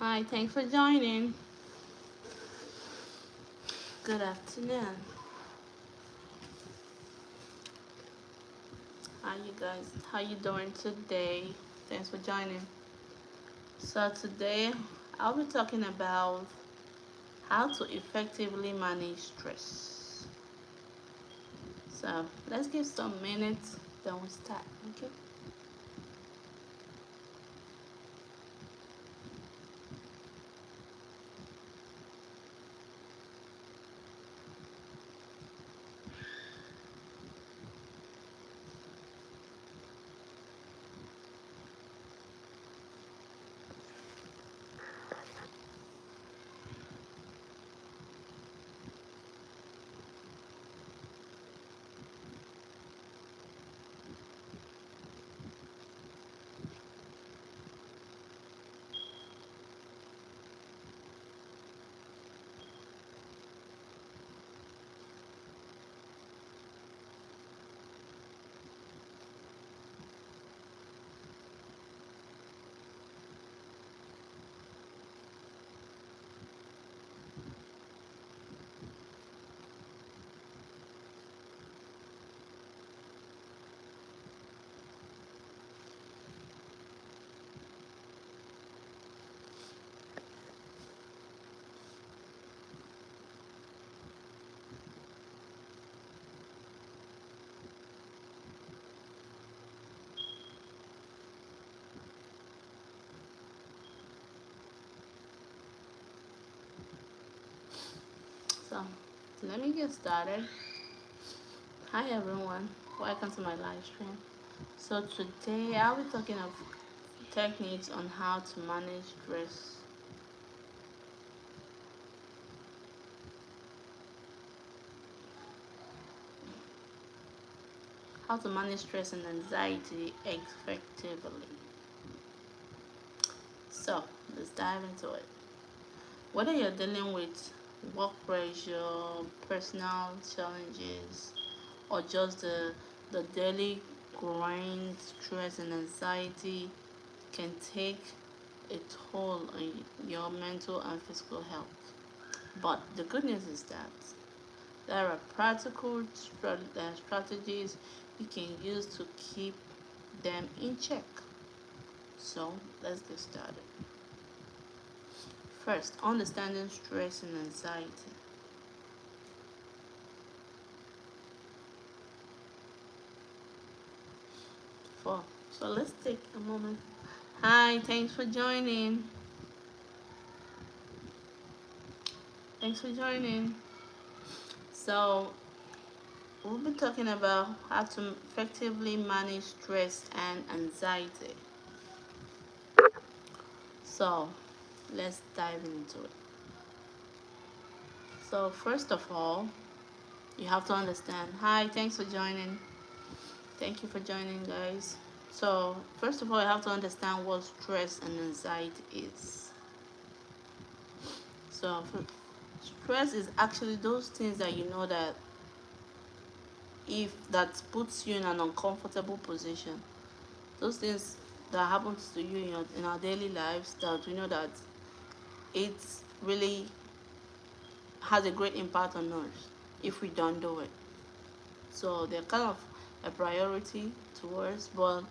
Hi, thanks for joining. Good afternoon. How you guys? How you doing today? Thanks for joining. So today I'll be talking about how to effectively manage stress. So let's give some minutes, then we start. Okay. So let me get started. Hi everyone. Welcome to my live stream. So today I'll be talking of techniques on how to manage stress. How to manage stress and anxiety effectively. So let's dive into it. Whether you're dealing with work pressure, personal challenges, or just the daily grind, stress and anxiety can take a toll on your mental and physical health. But the good news is that there are practical strategies you can use to keep them in check. So let's get started. First, understanding stress and anxiety. Four. So let's take a moment. Hi, thanks for joining. Thanks for joining. So we'll be talking about how to effectively manage stress and anxiety. So let's dive into it. So first of all, you have to understand. Hi, thanks for joining. Thank you for joining, guys. So first of all, you have to understand what stress and anxiety is. So stress is actually those things that you know that if that puts you in an uncomfortable position, those things that happens to you in our daily lives that we know that it really has a great impact on us if we don't do it. So they're kind of a priority to us, but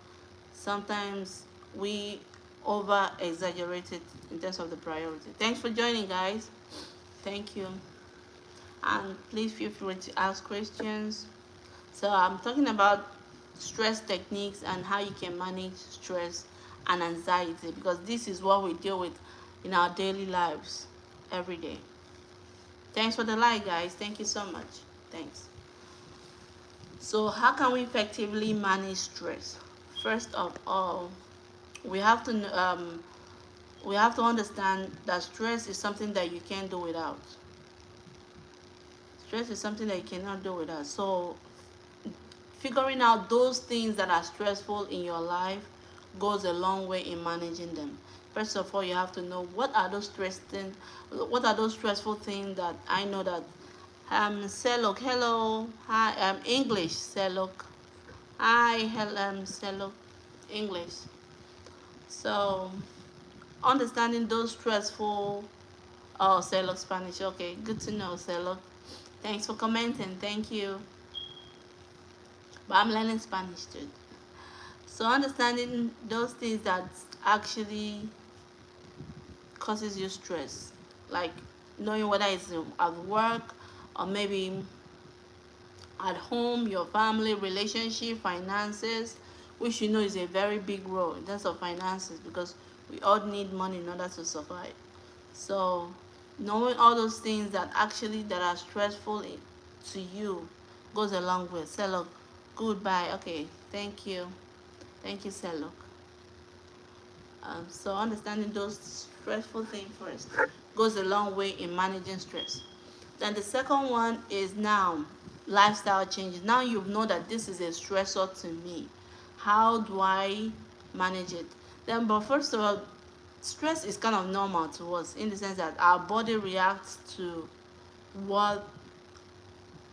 sometimes we over exaggerate it in terms of the priority. Thanks for joining, guys. Thank you. And please feel free to ask questions. So I'm talking about stress techniques and how you can manage stress and anxiety because this is what we deal with in our daily lives every day. Thanks for the like, guys. Thank you so much. Thanks. So how can we effectively manage stress? First of all, we have to we have to understand that stress is something that you can't do without. Stress is something that you cannot do without. So figuring out those things that are stressful in your life goes a long way in managing them. First of all, you have to know what are those stressful things that I know that Selok, hello, hi, English, Selok, hi, hello, Selok, English. So understanding those stressful. Oh, Selok Spanish. Okay, good to know, Selok. Thanks for commenting. Thank you. But I'm learning Spanish too. So understanding those things that actually causes you stress, like knowing whether it's at work or maybe at home, your family, relationship, finances, which you know is a very big role in terms of finances because we all need money in order to survive. So knowing all those things that actually that are stressful to you goes a long way. Selok, goodbye. Okay, thank you, Selok. So understanding those stressful things first goes a long way in managing stress. Then the second one is now lifestyle changes. Now you know that this is a stressor to me. How do I manage it? Then, but first of all, stress is kind of normal to us in the sense that our body reacts to what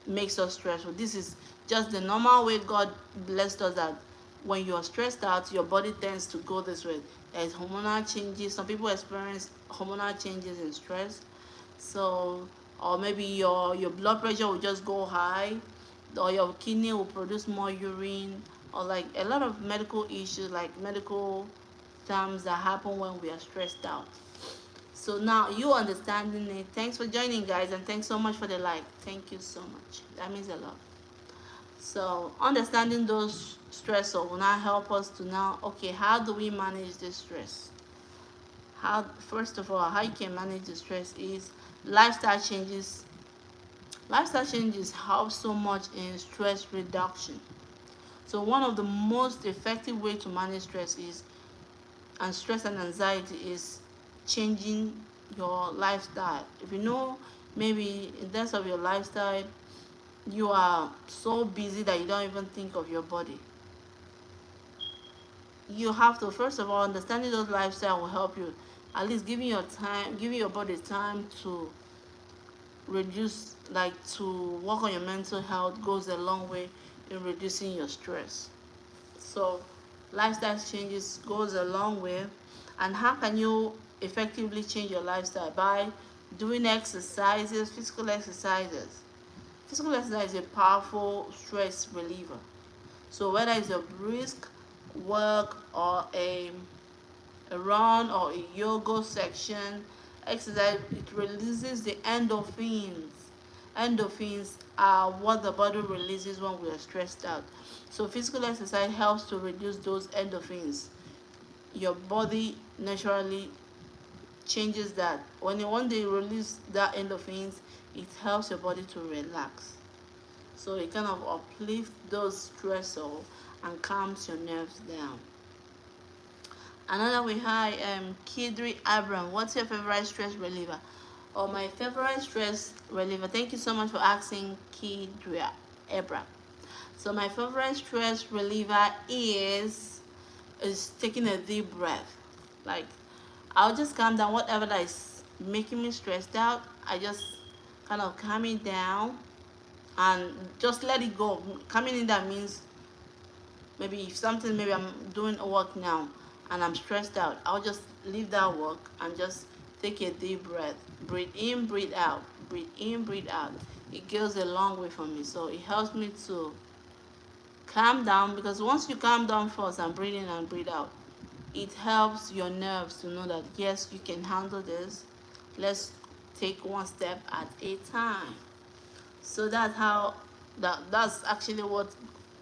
makes us stressful. This is just the normal way God blessed us, that when you're stressed out, your body tends to go this way. There's hormonal changes. Some people experience hormonal changes in stress. So, or maybe your blood pressure will just go high, or your kidney will produce more urine, or like a lot of medical issues, like medical terms that happen when we are stressed out. So now you understanding it. Thanks for joining, guys, and thanks so much for the like. Thank you so much. That means a lot. So understanding those stressors will now help us to now, okay, how do we manage this stress? How, first of all, how you can manage the stress is lifestyle changes. Lifestyle changes help so much in stress reduction. So one of the most effective way to manage stress is, and stress and anxiety is, changing your lifestyle. If you know, maybe in terms of your lifestyle, you are so busy that you don't even think of your body. You have to first of all, understanding those lifestyle will help you, at least giving your body time to reduce, like to work on your mental health goes a long way in reducing your stress. So lifestyle changes goes a long way. And how can you effectively change your lifestyle? By doing exercises, physical exercises. Physical exercise is a powerful stress reliever. So whether it's a brisk work or a run or a yoga section, exercise, it releases the endorphins. Endorphins are what the body releases when we are stressed out. So physical exercise helps to reduce those endorphins. Your body naturally changes that. When they release that endorphins, it helps your body to relax. So it kind of uplifts those stressors and calms your nerves down. Another we have Kidri Abram. What's your favorite stress reliever? Oh, my favorite stress reliever. Thank you so much for asking, Kidri Abram. So my favorite stress reliever is taking a deep breath. Like, I'll just calm down whatever that is making me stressed out. I just kind of calm it down and just let it go. Calming it down means, maybe if something, maybe I'm doing a work now and I'm stressed out, I'll just leave that work and just take a deep breath. Breathe in, breathe out. Breathe in, breathe out. It goes a long way for me. So it helps me to calm down, because once you calm down first and breathe in and breathe out, it helps your nerves to know that yes, you can handle this. Let's take one step at a time. So that's actually what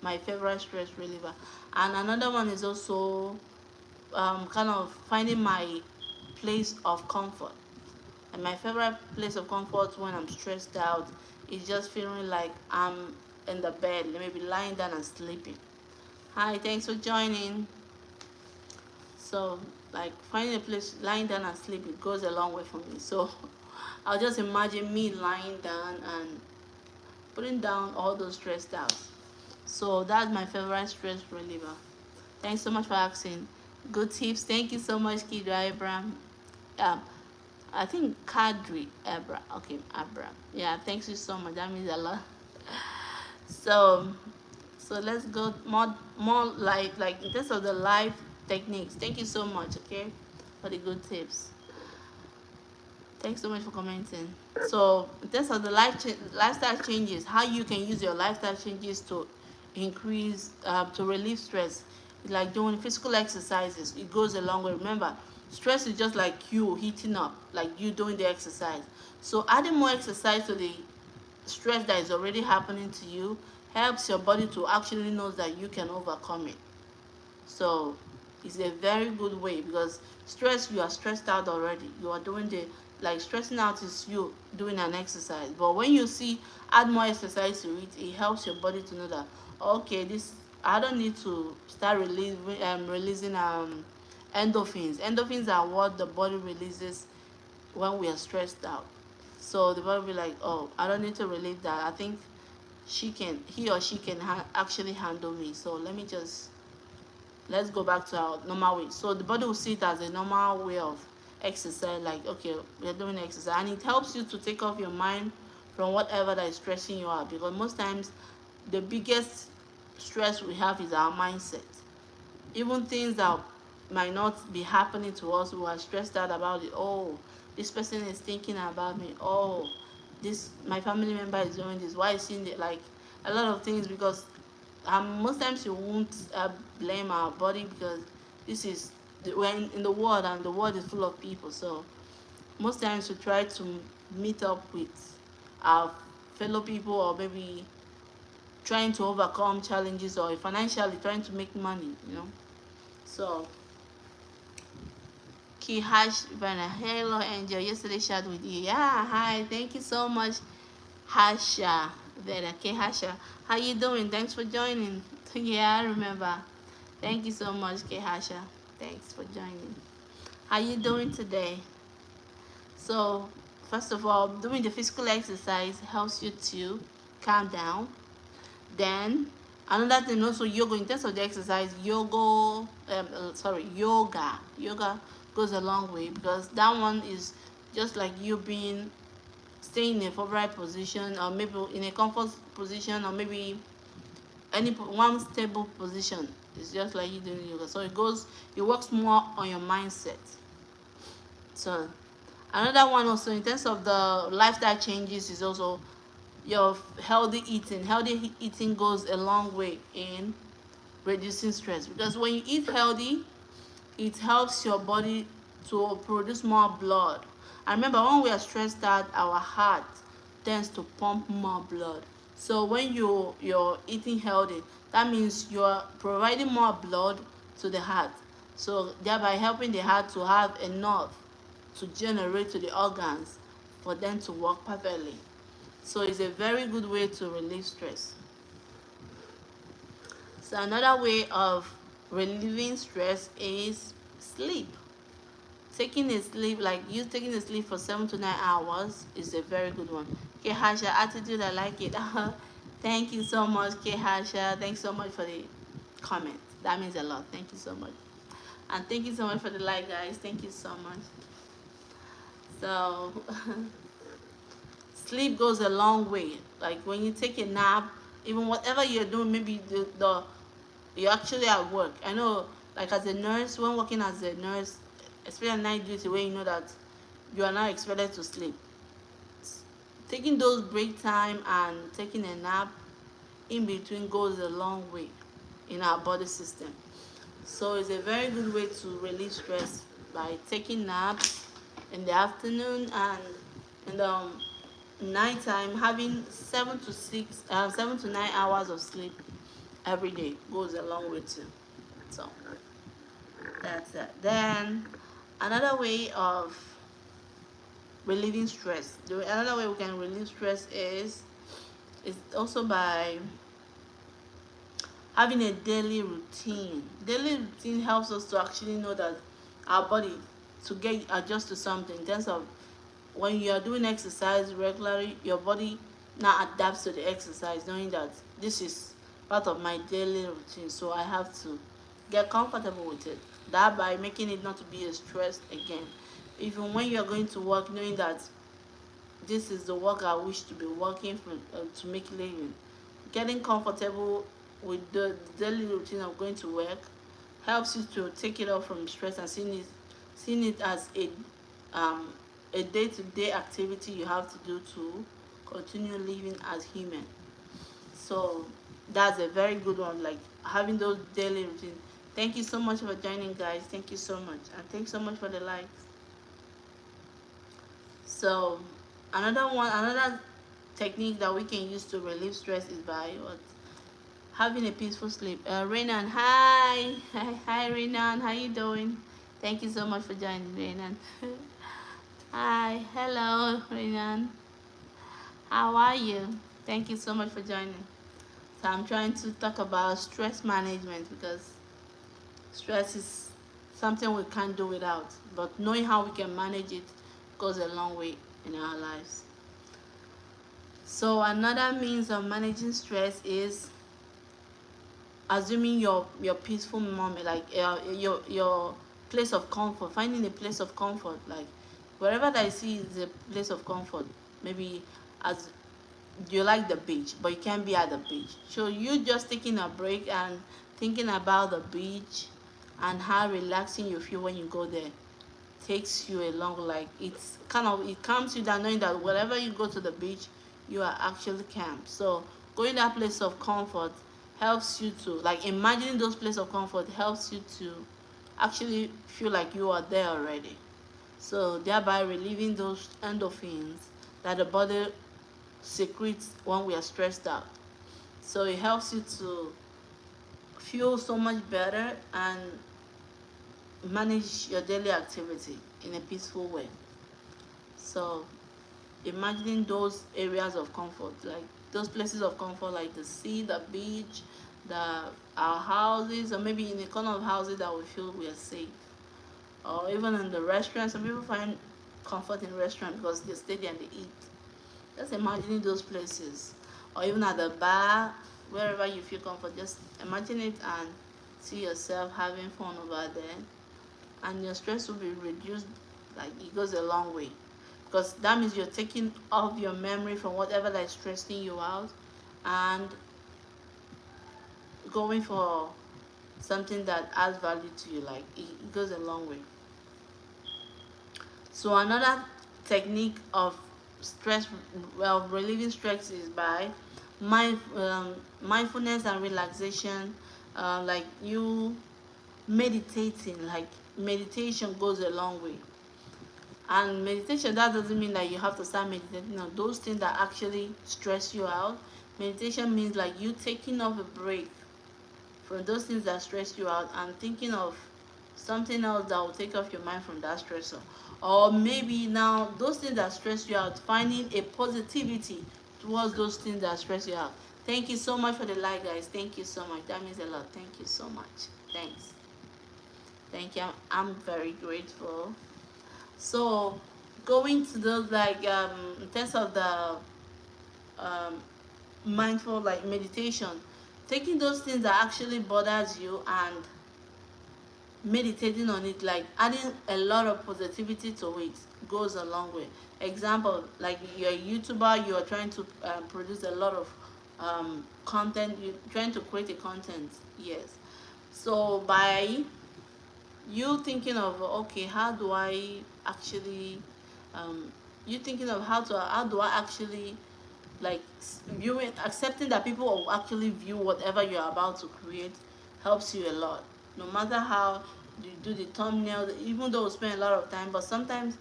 my favorite stress reliever. And another one is also kind of finding my place of comfort. And my favorite place of comfort when I'm stressed out is just feeling like I'm in the bed, maybe lying down and sleeping. Hi, thanks for joining. So, like finding a place, lying down and sleep, it goes a long way for me. So I'll just imagine me lying down and putting down all those stress out. So that's my favorite stress reliever. Thanks so much for asking. Good tips. Thank you so much, Kidra Abraham. Um, I think Kadri Abraham. Okay, Abraham. Yeah, thanks you so much. That means a lot. So, so let's go more like in terms of the life techniques. Thank you so much. Okay. for the good tips. Thanks so much for commenting. So in terms of the lifestyle changes, how you can use your lifestyle changes to increase, to relieve stress, like doing physical exercises. It goes a long way. Remember, stress is just like you heating up, like you doing the exercise. So adding more exercise to the stress that is already happening to you helps your body to actually know that you can overcome it. So it's a very good way, because stress, you are stressed out already. You are doing the, like, stressing out is you doing an exercise. But when you see add more exercise to it, it helps your body to know that, okay, this, I don't need to start releasing endorphins. Endorphins are what the body releases when we are stressed out. So the body will be like, oh, I don't need to relieve that. I think he or she can actually handle me. So let's go back to our normal way. So the body will see it as a normal way of exercise, like, okay, we're doing exercise, and it helps you to take off your mind from whatever that is stressing you out, because most times the biggest stress we have is our mindset. Even things that might not be happening to us, we are stressed out about it. Oh, this person is thinking about me. Oh, this, my family member is doing this. Why is he like, a lot of things, because most times you won't blame our body, because this is we're in the world, and the world is full of people. So most times we try to meet up with our fellow people, or maybe trying to overcome challenges, or financially trying to make money. So Key Hash Vanna, hello Angel, yesterday chat with you. Yeah, hi, thank you so much, Hasha Vera. K Hasha, how you doing? Thanks for joining. Yeah, I remember. Thank you so much, K Hasha. Thanks for joining. How you doing today? So first of all, doing the physical exercise helps you to calm down. Then another thing also, yoga. In terms of the exercise, yoga goes a long way, because that one is just like you being staying in a favorite position, or maybe in a comfort position, or maybe one stable position. It's just like you doing yoga. So it works more on your mindset. So another one also, in terms of the lifestyle changes, is also your healthy eating. Healthy eating goes a long way in reducing stress, because when you eat healthy, it helps your body to produce more blood. And remember, when we are stressed out, our heart tends to pump more blood. So when you're eating healthy, that means you're providing more blood to the heart, so thereby helping the heart to have enough to generate to the organs for them to work perfectly. So it's a very good way to relieve stress. So another way of relieving stress is sleep. Taking a sleep, like you taking a sleep for 7 to 9 hours, is a very good one. Kehasha, attitude, I like it. Thank you so much, Kehasha. Thanks so much for the comment. That means a lot. Thank you so much. And thank you so much for the like, guys. Thank you so much. So sleep goes a long way. Like when you take a nap, even whatever you're doing, maybe you're actually at work. I know, like as a nurse, when working as a nurse, especially night duty, where you know that you are not expected to sleep, taking those break time and taking a nap in between goes a long way in our body system. So it's a very good way to relieve stress by taking naps in the afternoon, and in the nighttime, having 7 to 9 hours of sleep every day goes a long way too. So that's it. Then another way of relieving stress. Another way we can relieve stress is also by having a daily routine. Daily routine helps us to actually know that our body to get adjust to something. In terms of when you are doing exercise regularly, your body now adapts to the exercise, knowing that this is part of my daily routine, so I have to get comfortable with it. That by making it not to be a stress again. Even when you are going to work, knowing that this is the work I wish to be working for, to make living. Getting comfortable with the daily routine of going to work helps you to take it off from stress and seeing it seeing it as um, a day-to-day activity you have to do to continue living as human. So that's a very good one, like having those daily routines. Thank you so much for joining, guys. Thank you so much, and thanks so much for the likes. So another technique that we can use to relieve stress is by what? Having a peaceful sleep. Renan, hi. Hi, Renan. How you doing? Thank you so much for joining, Renan. Hi, hello, Renan. How are you? Thank you so much for joining. So I'm trying to talk about stress management because stress is something we can't do without. But knowing how we can manage it goes a long way in our lives. So another means of managing stress is assuming your peaceful moment, like your place of comfort, finding a place of comfort, like wherever that I see is a place of comfort. Maybe as you like the beach, but you can't be at the beach, so you just taking a break and thinking about the beach and how relaxing you feel when you go there takes you a long, like it's kind of, it calms you down knowing that wherever you go to the beach you are actually calm. So going that place of comfort helps you to, like, imagining those place of comfort helps you to actually feel like you are there already, so thereby relieving those endorphins that the body secretes when we are stressed out. So it helps you to feel so much better and manage your daily activity in a peaceful way. So imagining those areas of comfort, like those places of comfort, like the sea, the beach, the our houses, or maybe in a corner of houses that we feel we are safe, or even in the restaurant. Some people find comfort in restaurant because they stay there and they eat. Just imagining those places, or even at the bar, wherever you feel comfort. Just imagine it and see yourself having fun over there, and your stress will be reduced. Like it goes a long way, because that means you're taking off your memory from whatever that is stressing you out, and going for something that adds value to you. Like it goes a long way. So another technique of stress, well, relieving stress is by mindfulness and relaxation. Like you meditating, like meditation goes a long way. And meditation, that doesn't mean that you have to start meditating on those things that actually stress you out. Meditation means like you taking off a break from those things that stress you out and thinking of something else that will take off your mind from that stressor. Or maybe now those things that stress you out, finding a positivity towards those things that stress you out. Thank you so much for the like, guys. Thank you so much. That means a lot. Thank you so much. Thanks. Thank you. I'm very grateful. So going to those, like in terms of the um mindful, like meditation, taking those things that actually bothers you and meditating on it, like adding a lot of positivity to it, goes a long way. Example, like you're a YouTuber, you're trying to produce a lot of content, you're trying to create a content, yes. So by you thinking of, okay, how do I actually um, you thinking of how do I actually, like, viewing, accepting that people will actually view whatever you're about to create helps you a lot. No matter how you do the thumbnail, even though we spend a lot of time, but sometimes,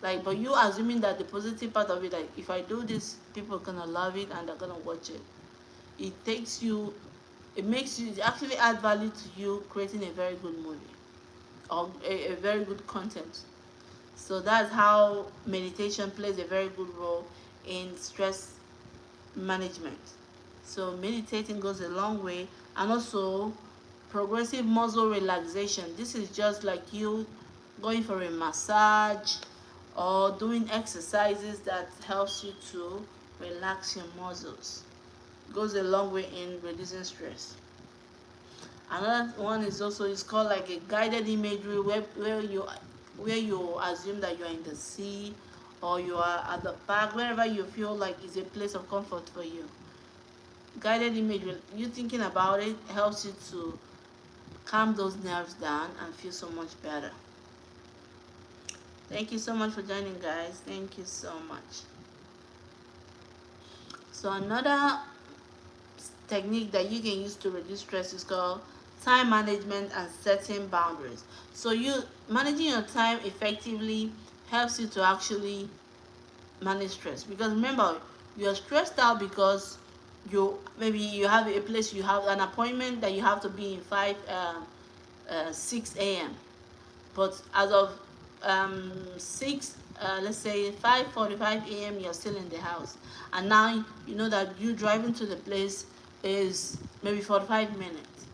like, but you assuming that the positive part of it, like if I do this, people are gonna love it and they're gonna watch it. It takes you, it makes you, it actually add value to you creating a very good movie or a very good content. So that's how meditation plays a very good role in stress management. So meditating goes a long way, and also progressive muscle relaxation. This is just like you going for a massage or doing exercises that helps you to relax your muscles. Goes a long way in reducing stress. Another one is also, it's called like a guided imagery, where you assume that you're in the sea or you are at the park, wherever you feel like is a place of comfort for you. Guided imagery, you thinking about it helps you to calm those nerves down and feel so much better. Thank you so much for joining, guys. Thank you so much. So another technique that you can use to reduce stress is called time management and setting boundaries. So you managing your time effectively helps you to actually manage stress, because remember, you're stressed out because you maybe you have a place, you have an appointment that you have to be in 6 a.m., but as of 6 let's say 5:45 a.m., you're still in the house, and now you know that you driving to the place is maybe 45 minutes.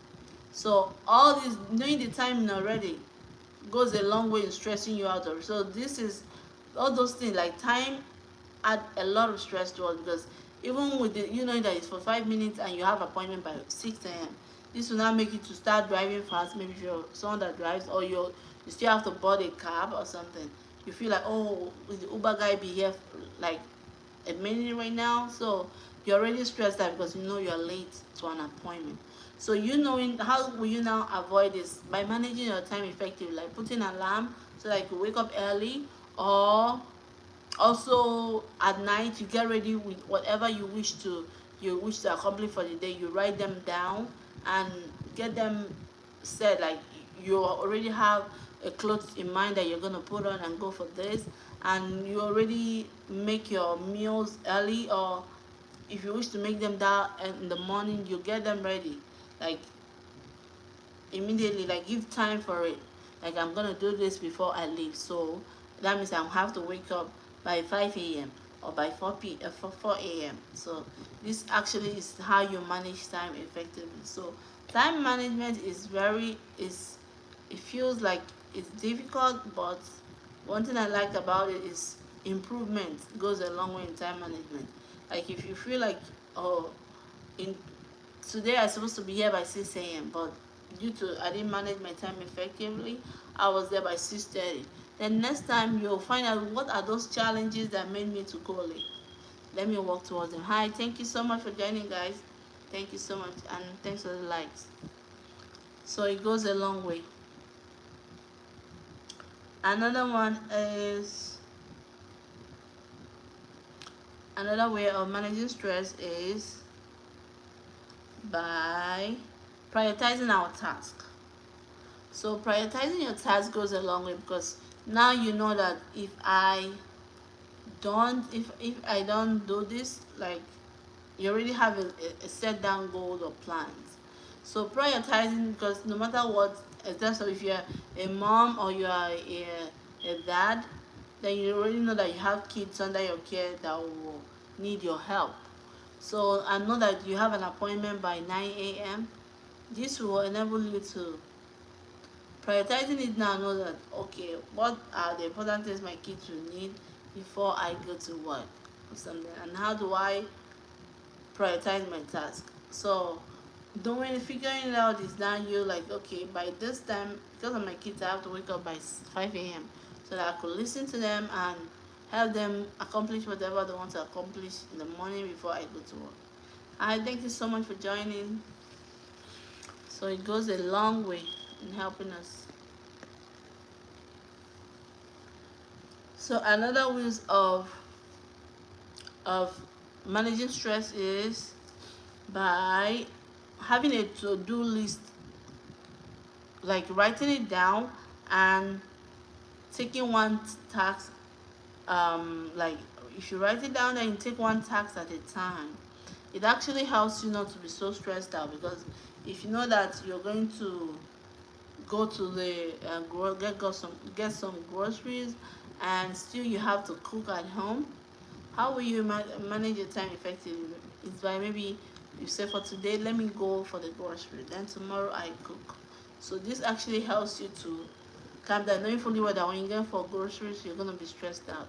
So all this, knowing the timing already, goes a long way in stressing you out of. So this is all those things like time add a lot of stress to us, because even with the, you know that it's for 5 minutes and you have appointment by 6 a.m., this will not make you to start driving fast. Maybe if you're someone that drives, or you still have to board a cab or something, you feel like, oh, will the Uber guy be here like a minute right now? So you're already stressed out because you know you're late to an appointment. So you knowing, how will you now avoid this? By managing your time effectively, like putting an alarm so that you can wake up early, or also at night you get ready with whatever you wish to accomplish for the day. You write them down and get them said, like you already have a clothes in mind that you're going to put on and go for this, and you already make your meals early, or if you wish to make them that in the morning, you get them ready like immediately, like give time for it. Like, I'm gonna do this before I leave, so that means I have to wake up by 5 a.m. or by 4 a.m. So this actually is how you manage time effectively. So time management is very is it feels like it's difficult, but one thing I like about it is improvement goes a long way in time management. Like, if you feel like, oh, in today I'm supposed to be here by 6 a.m., but due to I didn't manage my time effectively, I was there by 6:30. Then next time you'll find out what are those challenges that made me to go late. Let me work towards them. Hi, thank you so much for joining, guys. Thank you so much, and thanks for the likes. So it goes a long way. Another one is another way of managing stress is by prioritizing our task. So prioritizing your task goes a long way, because now you know that if I don't do this, like, you already have a set down goal or plans. So prioritizing, because no matter what, so if you're a mom or you are a dad, then you already know that you have kids under your care that will need your help. So I know that you have an appointment by 9 a.m. This will enable you to prioritizing it now. Know that, okay, what are the important things my kids will need before I go to work or something, and how do I prioritize my task. So doing figuring it out is now you, like, okay, by this time, because of my kids, I have to wake up by 5 a.m. so that I could listen to them and help them accomplish whatever they want to accomplish in the morning before I go to work. I thank you so much for joining. So it goes a long way in helping us. So another ways of managing stress is by having a to-do list, like writing it down and taking one task. Like, if you write it down and you take one task at a time, it actually helps you not to be so stressed out, because if you know that you're going to go to the get some groceries, and still you have to cook at home, how will you manage your time effectively? It's by, maybe you say, for today let me go for the grocery, then tomorrow I cook. So this actually helps you to calm down, knowing fully well that when you go for groceries you're going to be stressed out.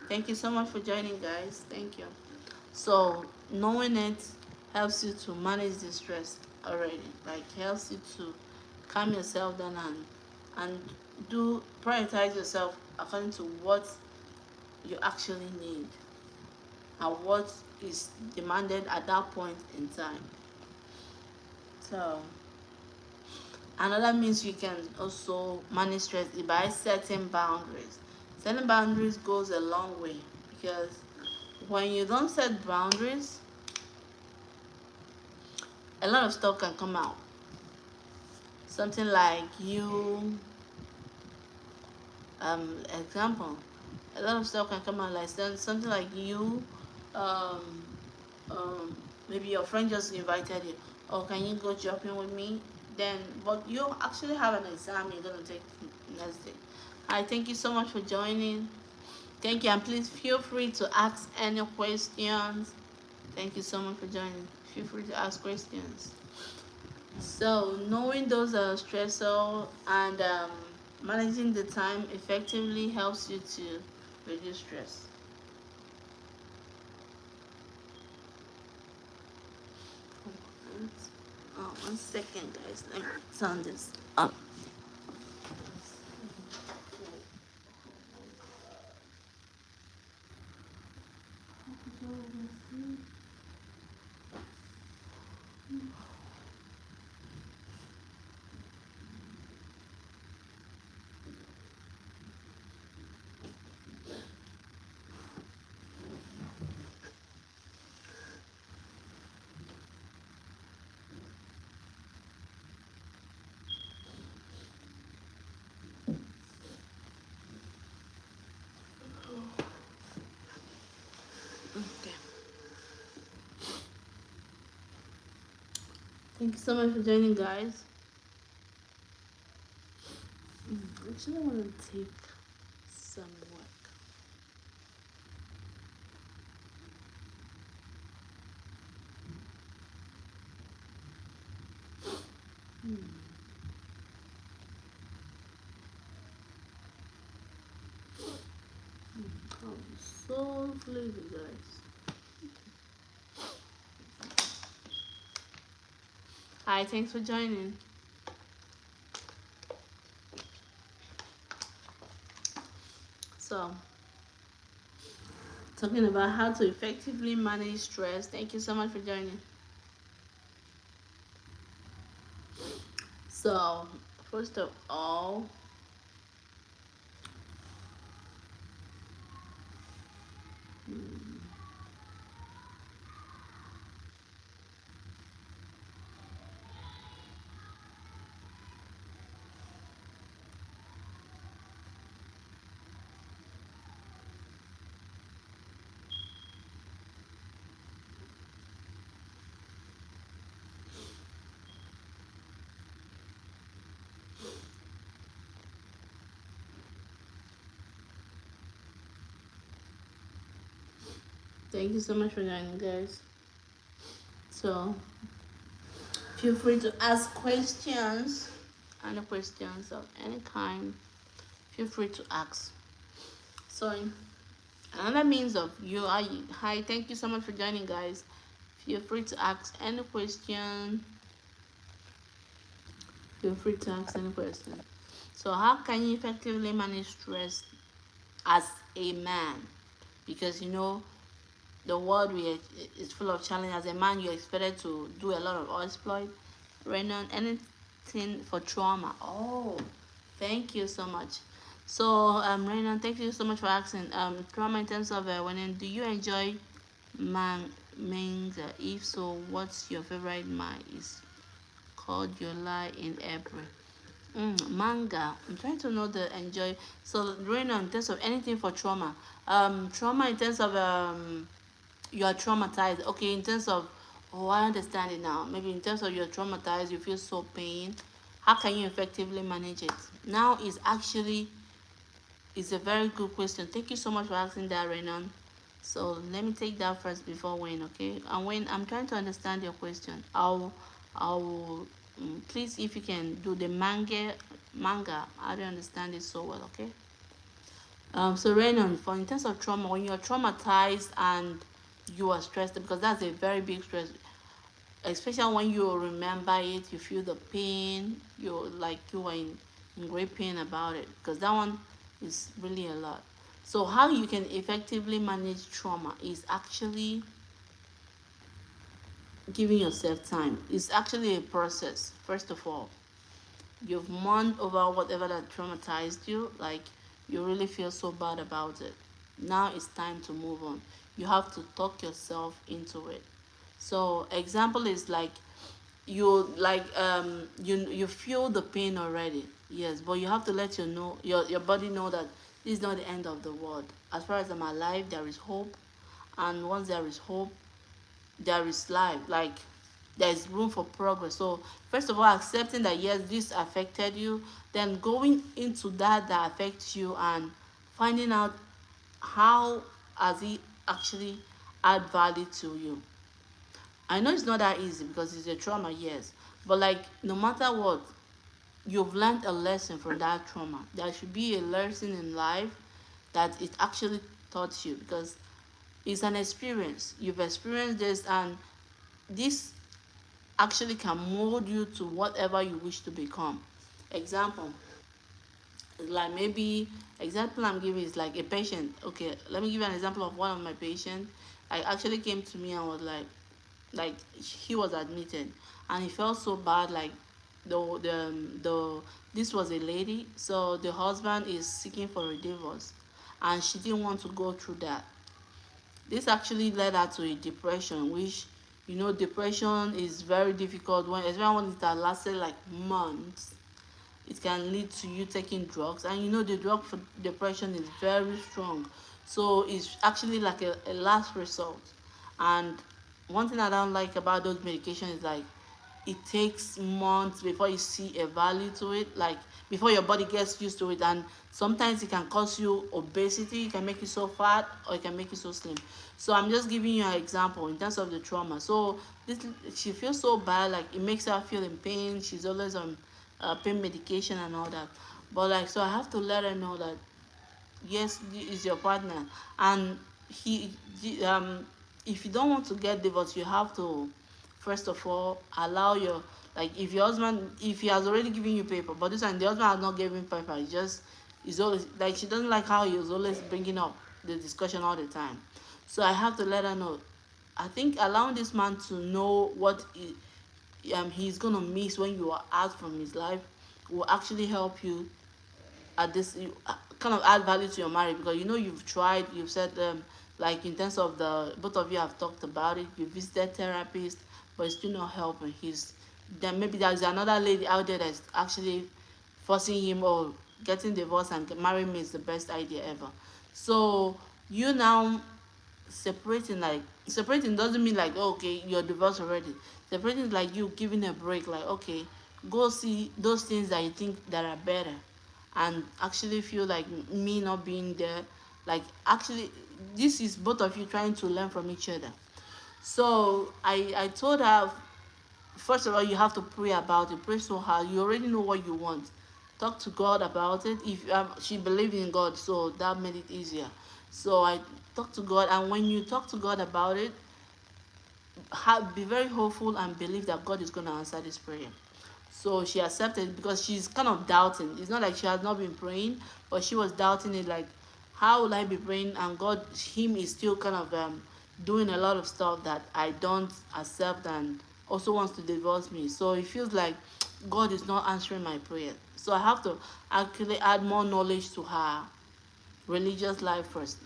Thank you so much for joining, guys. Thank you. So knowing it helps you to manage the stress already, like helps you to calm yourself down, and do prioritize yourself according to what you actually need and what is demanded at that point in time. So another means you can also manage stress is by setting boundaries. Setting boundaries goes a long way because when you don't set boundaries, a lot of stuff can come out. Something like you, example, a lot of stuff can come out like something like you, um, maybe your friend just invited you, oh, can you go shopping with me? Then, but you actually have an exam you're gonna take next day. I thank you so much for joining. Thank you, and please feel free to ask any questions. Thank you so much for joining. Feel free to ask questions. So, knowing those are stressful and managing the time effectively helps you to reduce stress. Oh, 1 second, guys. Let me turn this up. Okay. Thank you so much for joining, guys. Actually, I want to take some work. I'm so sleepy, guys. Hi, thanks for joining. So, talking about how to effectively manage stress. Thank you so much for joining. So, first of all, thank you so much for joining, guys. So, feel free to ask questions, any questions of any kind. Feel free to ask. So, another means of you are hi. Thank you so much for joining, guys. Feel free to ask any question. Feel free to ask any question. So, how can you effectively manage stress as a man? Because the world is full of challenge. As a man, you're expected to do a lot of exploit. Renan, anything for trauma? Oh, thank you so much. So, Renan, thank you so much for asking. Trauma in terms of when do you enjoy manga? If so, what's your favorite manga? Is called July in April. Manga. I'm trying to know the enjoy. So, Renan, in terms of anything for trauma, trauma in terms of you are traumatized. Okay, in terms of, oh, I understand it now. Maybe in terms of you're traumatized, you feel so pain. How can you effectively manage it? Now is a very good question. Thank you so much for asking that, Renan. So let me take that first before Wayne, okay? And Wayne, I'm trying to understand your question. I'll please if you can do the manga. I don't understand it so well, okay? So Renan, for in terms of trauma, when you're traumatized and you are stressed, because that's a very big stress, especially when you remember it, you feel the pain, you're like you are in great pain about it, because that one is really a lot. So how you can effectively manage trauma is actually giving yourself time. It's actually a process. First of all, you've mourned over whatever that traumatized you, like you really feel so bad about it. Now it's time to move on. You have to talk yourself into it. So example is like, you feel the pain already, yes, but you have to let your body know that this is not the end of the world. As far as I'm alive, there is hope, and once there is hope, there is life. Like, there is room for progress. So first of all, accepting that yes, this affected you, then going into that affects you, and finding out how has it actually add value to you. I know it's not that easy because it's a trauma, yes, but like, no matter what, you've learned a lesson from that trauma. There should be a lesson in life that it actually taught you, because it's an experience. You've experienced this, and this actually can mold you to whatever you wish to become. Example, like maybe example I'm giving is like a patient. Okay, let me give you an example of one of my patients. I actually came to me and was like he was admitted, and he felt so bad. Like, the this was a lady, so the husband is seeking for a divorce, and she didn't want to go through that. This actually led her to a depression, which, depression is very difficult, when especially when it has lasted like months. It can lead to you taking drugs, and the drug for depression is very strong. So it's actually like a last resort. And one thing I don't like about those medications is like, it takes months before you see a value to it, like before your body gets used to it. And sometimes it can cause you obesity, it can make you so fat, or it can make you so slim. So I'm just giving you an example in terms of the trauma. So this, she feels so bad, like it makes her feel in pain. She's always on pain medication and all that. But like, so I have to let her know that yes, is your partner, and he if you don't want to get divorced, you have to first of all allow your, like, if your husband, if he has already given you paper, but this time the husband has not given paper, he just is always like, she doesn't like how he was always bringing up the discussion all the time. So I have to let her know. I think allowing this man to know what he's gonna miss when you are out from his life will actually help you at this, you kind of add value to your marriage, because you've tried, you've said, like, in terms of the both of you have talked about it, you visited therapist, but it's still not helping. He's Then maybe there's another lady out there that's actually forcing him, or getting divorced and marrying me is the best idea ever. So you now separating, like, separating doesn't mean like, oh, okay, you're divorced already. Separating is like you giving a break, like, okay, go see those things that you think that are better, and actually feel like me not being there, like, actually this is both of you trying to learn from each other. So I told her, first of all, you have to pray about it. Pray so hard. You already know what you want. Talk to God about it. If she believed in God, so that made it easier. So I talked to God, and when you talk to God about it, be very hopeful and believe that God is going to answer this prayer. So she accepted, because she's kind of doubting. It's not like she has not been praying, but she was doubting it, like, how will I be praying and God, him, is still kind of doing a lot of stuff that I don't accept, and also wants to divorce me. So it feels like God is not answering my prayer. So I have to actually add more knowledge to her religious life first.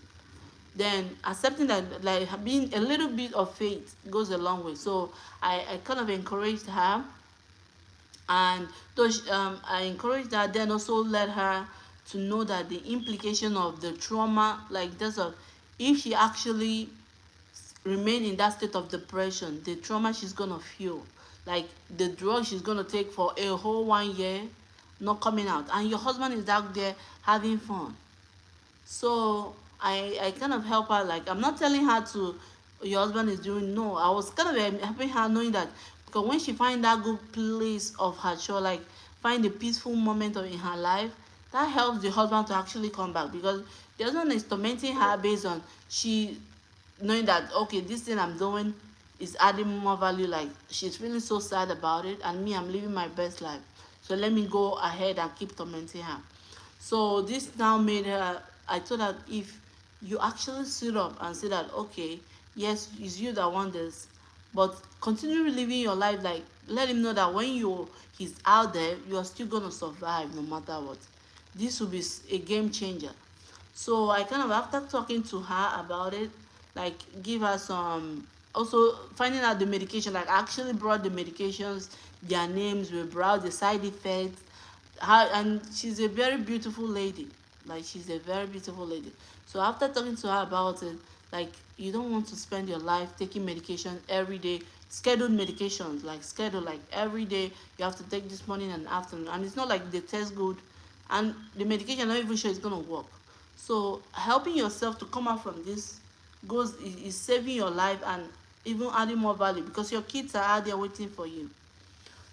Then accepting that, like, being a little bit of faith goes a long way. So I kind of encouraged her, and though I encouraged her, then also let her to know that the implication of the trauma, like this of, if she actually remain in that state of depression, the trauma she's gonna feel, like the drug she's gonna take for a whole 1 year, not coming out, and your husband is out there having fun. So I kind of help her, like, I'm not telling her to, your husband is doing, no, I was kind of helping her, knowing that, because when she find that good place of her show, like, find a peaceful moment in her life, that helps the husband to actually come back, because the husband is tormenting her based on she knowing that, okay, this thing I'm doing is adding more value, like she's feeling so sad about it, and me, I'm living my best life, so let me go ahead and keep tormenting her. So this now made her, I told her, if you actually sit up and say that, okay, yes, it's you that want this, but continue living your life, like, let him know that when he's out there, you're still gonna survive no matter what. this will be a game changer. So I kind of, after talking to her about it, like give her some, also finding out the medication, like I actually brought the medications, their names, we brought the side effects, her, and she's a very beautiful lady. Like she's a very beautiful lady. So after talking to her about it, like you don't want to spend your life taking medication every day, scheduled medications, like schedule, like every day you have to take this morning and afternoon, and it's not like they taste good, and the medication not even sure it's gonna work. So helping yourself to come out from this is saving your life and even adding more value, because your kids are out there waiting for you.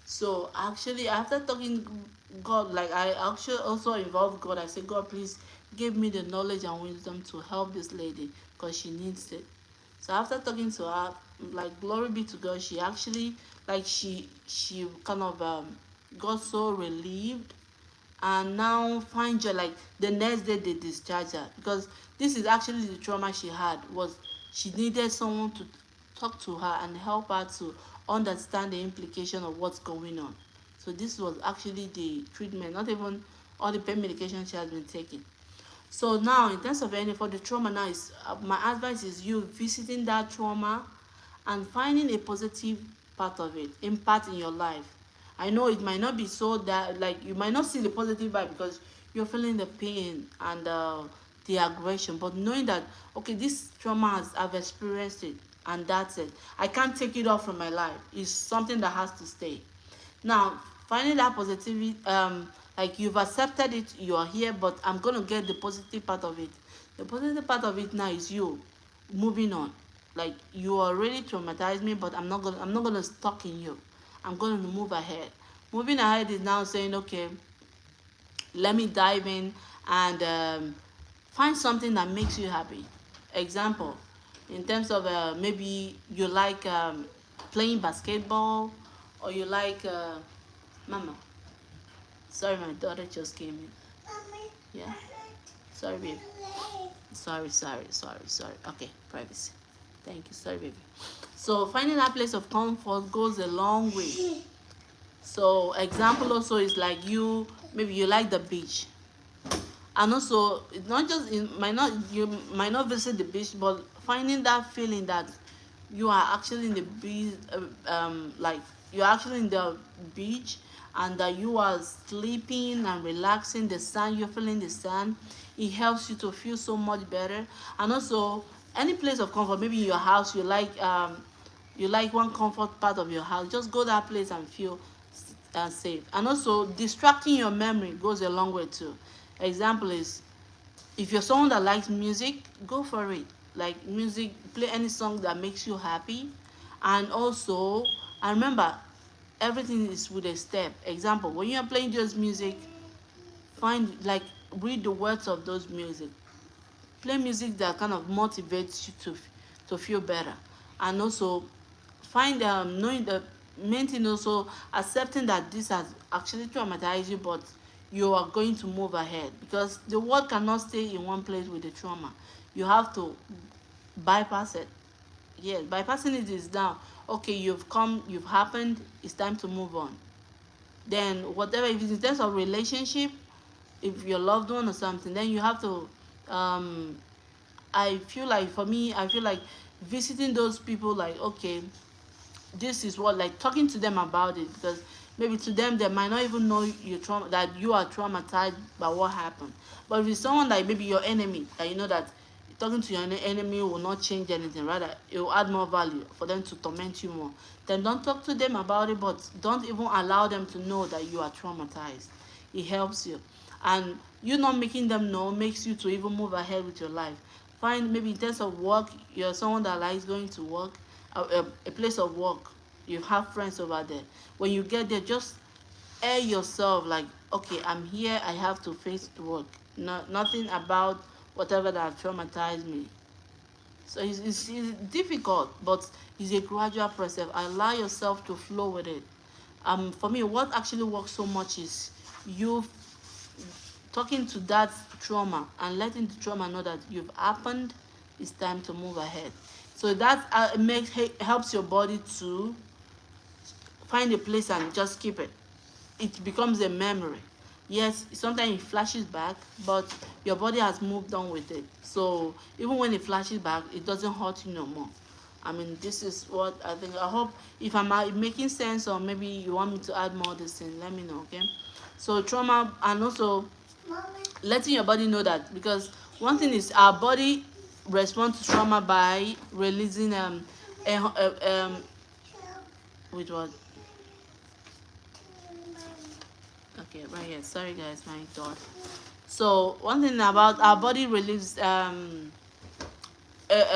So actually, after talking God, like I actually also involved God. I said, God, please give me the knowledge and wisdom to help this lady because she needs it. So after talking to her, like glory be to God, she actually, like she kind of got so relieved, and now find joy. Like the next day they discharge her, because this is actually the trauma she had, was she needed someone to talk to her and help her to understand the implication of what's going on. So this was actually the treatment, not even all the pain medication she has been taking. So now in terms of any for the trauma now is my advice is you visiting that trauma and finding a positive part of it, impact in your life. I know it might not be so that, like, you might not see the positive vibe because you're feeling the pain and the aggression, but knowing that okay, this trauma has, I've experienced it, and that's it. I can't take it off from my life. It's something that has to stay. Now, finding that positivity, like you've accepted it, you are here, but I'm gonna get the positive part of it. The positive part of it now is you moving on. Like you already traumatized me, but I'm not gonna stuck in you. I'm gonna move ahead. Moving ahead is now saying, okay, let me dive in and find something that makes you happy. Example, in terms of maybe you like playing basketball, or you like mama. Sorry, my daughter just came in. Yeah. Sorry, baby. Sorry. Okay, privacy. Thank you. Sorry, baby. So finding that place of comfort goes a long way. So example also is like you, maybe you like the beach, and also it's not just, it might not, you might not visit the beach, but finding that feeling that you are actually in the beach, like you're actually in the beach, and that you are sleeping and relaxing, the sun, you're feeling the sun, it helps you to feel so much better. And also any place of comfort, maybe in your house you like one comfort part of your house, just go that place and feel safe. And also distracting your memory goes a long way too. Example is, if you're someone that likes music, go for it. Like music, play any song that makes you happy. And also, and remember, everything is with a step. Example, when you're playing just music, find, like, read the words of those music. Play music that kind of motivates you to feel better. And also find knowing the main thing, also accepting that this has actually traumatized you, but you are going to move ahead, because the world cannot stay in one place with the trauma. You have to bypass it. Yes, bypassing it is now, okay, you've come, you've happened, it's time to move on. Then whatever, if it's in terms of relationship, if your loved one or something, then you have to um I feel like, for me, I feel like visiting those people, like, okay, this is what, like talking to them about it, because maybe to them they might not even know you trauma, that you are traumatized by what happened. But if it's someone like maybe your enemy, that you know that talking to your enemy will not change anything, rather it will add more value for them to torment you more, then don't talk to them about it, but don't even allow them to know that you are traumatized. It helps you. And you not making them know makes you to even move ahead with your life. Find, maybe in terms of work, you're someone that likes going to work, a place of work, you have friends over there. When you get there, just air yourself, like, okay, I'm here, I have to face the work. No, nothing about whatever that have traumatized me. So it's difficult, but it's a gradual process. Allow yourself to flow with it. For me, what actually works so much is you talking to that trauma and letting the trauma know that you've happened. It's time to move ahead. So that helps your body to find a place and just keep it. It becomes a memory. Yes, sometimes it flashes back, but your body has moved on with it. So even when it flashes back, it doesn't hurt you no more. I mean, this is what I think. I hope if I'm making sense, or maybe you want me to add more of this thing, let me know, okay? So trauma, and also letting your body know that, because one thing is our body responds to trauma by releasing with what? Okay, right here. Sorry guys, my thought. So one thing about our body releases a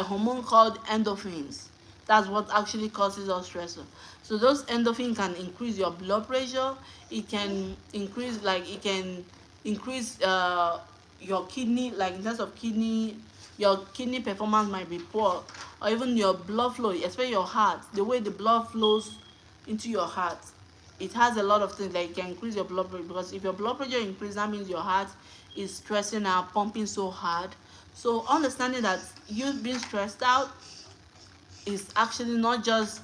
hormone called endorphins. That's what actually causes us stress. So those endorphins can increase your blood pressure. It can increase, like it can increase your kidney, like in terms of kidney, your kidney performance might be poor, or even your blood flow, especially your heart, the way the blood flows into your heart. It has a lot of things, like it can increase your blood pressure, because if your blood pressure increases, that means your heart is stressing out, pumping so hard. So understanding that you being stressed out is actually not just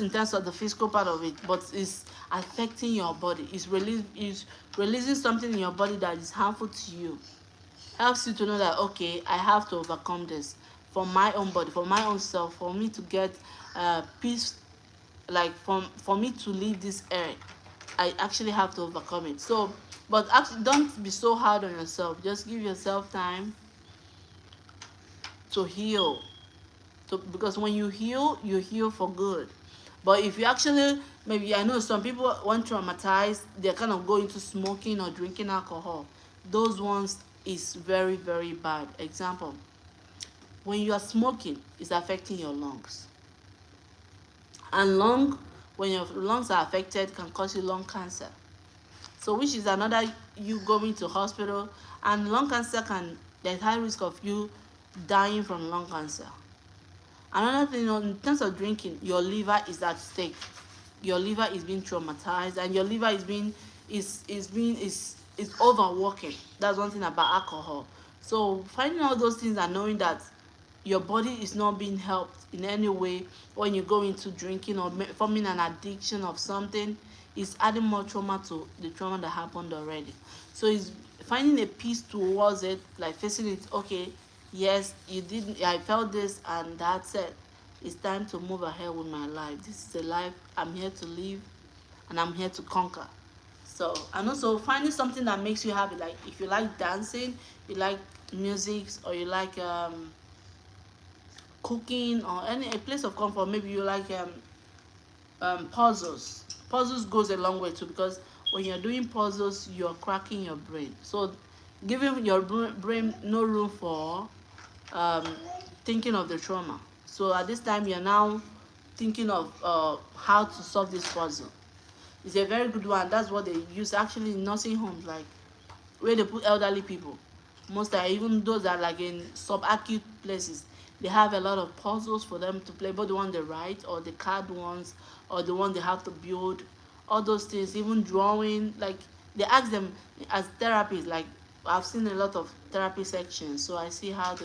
in terms of the physical part of it, but it's affecting your body. Is releasing something in your body that is harmful to you. Helps you to know that, okay, I have to overcome this for my own body, for my own self, for me to get peace, like for me to leave this earth. I actually have to overcome it. So, but actually, don't be so hard on yourself. Just give yourself time to heal. Because when you heal for good. But if you actually, maybe I know some people, when traumatized, they kind of go into smoking or drinking alcohol. Those ones is very, very bad. Example, when you are smoking, it's affecting your lungs. And when your lungs are affected, can cause you lung cancer. So which is another, you going to hospital, and lung cancer can, there's high risk of you dying from lung cancer. Another thing, in terms of drinking, your liver is at stake. Your liver is being traumatized, and your liver is overworking. That's one thing about alcohol. So finding out those things and knowing that your body is not being helped in any way when you go into drinking or forming an addiction of something, is adding more trauma to the trauma that happened already. So it's finding a peace towards it, like facing it. Okay, yes, you did, I felt this, and that's it. It's time to move ahead with my life. This is a life I'm here to live, and I'm here to conquer. So, and also finding something that makes you happy. Like if you like dancing, you like music, or you like cooking, or any a place of comfort. Maybe you like puzzles. Puzzles goes a long way too, because when you're doing puzzles, you're cracking your brain. So giving your brain no room for um, thinking of the trauma. So at this time, you're now thinking of how to solve this puzzle. It's a very good one. That's what they use actually in nursing homes, like where they put elderly people. Most are, even those that are like in subacute places, they have a lot of puzzles for them to play, both the one they write, or the card ones, or the one they have to build, all those things, even drawing. Like they ask them as therapists, like I've seen a lot of therapy sections, so I see how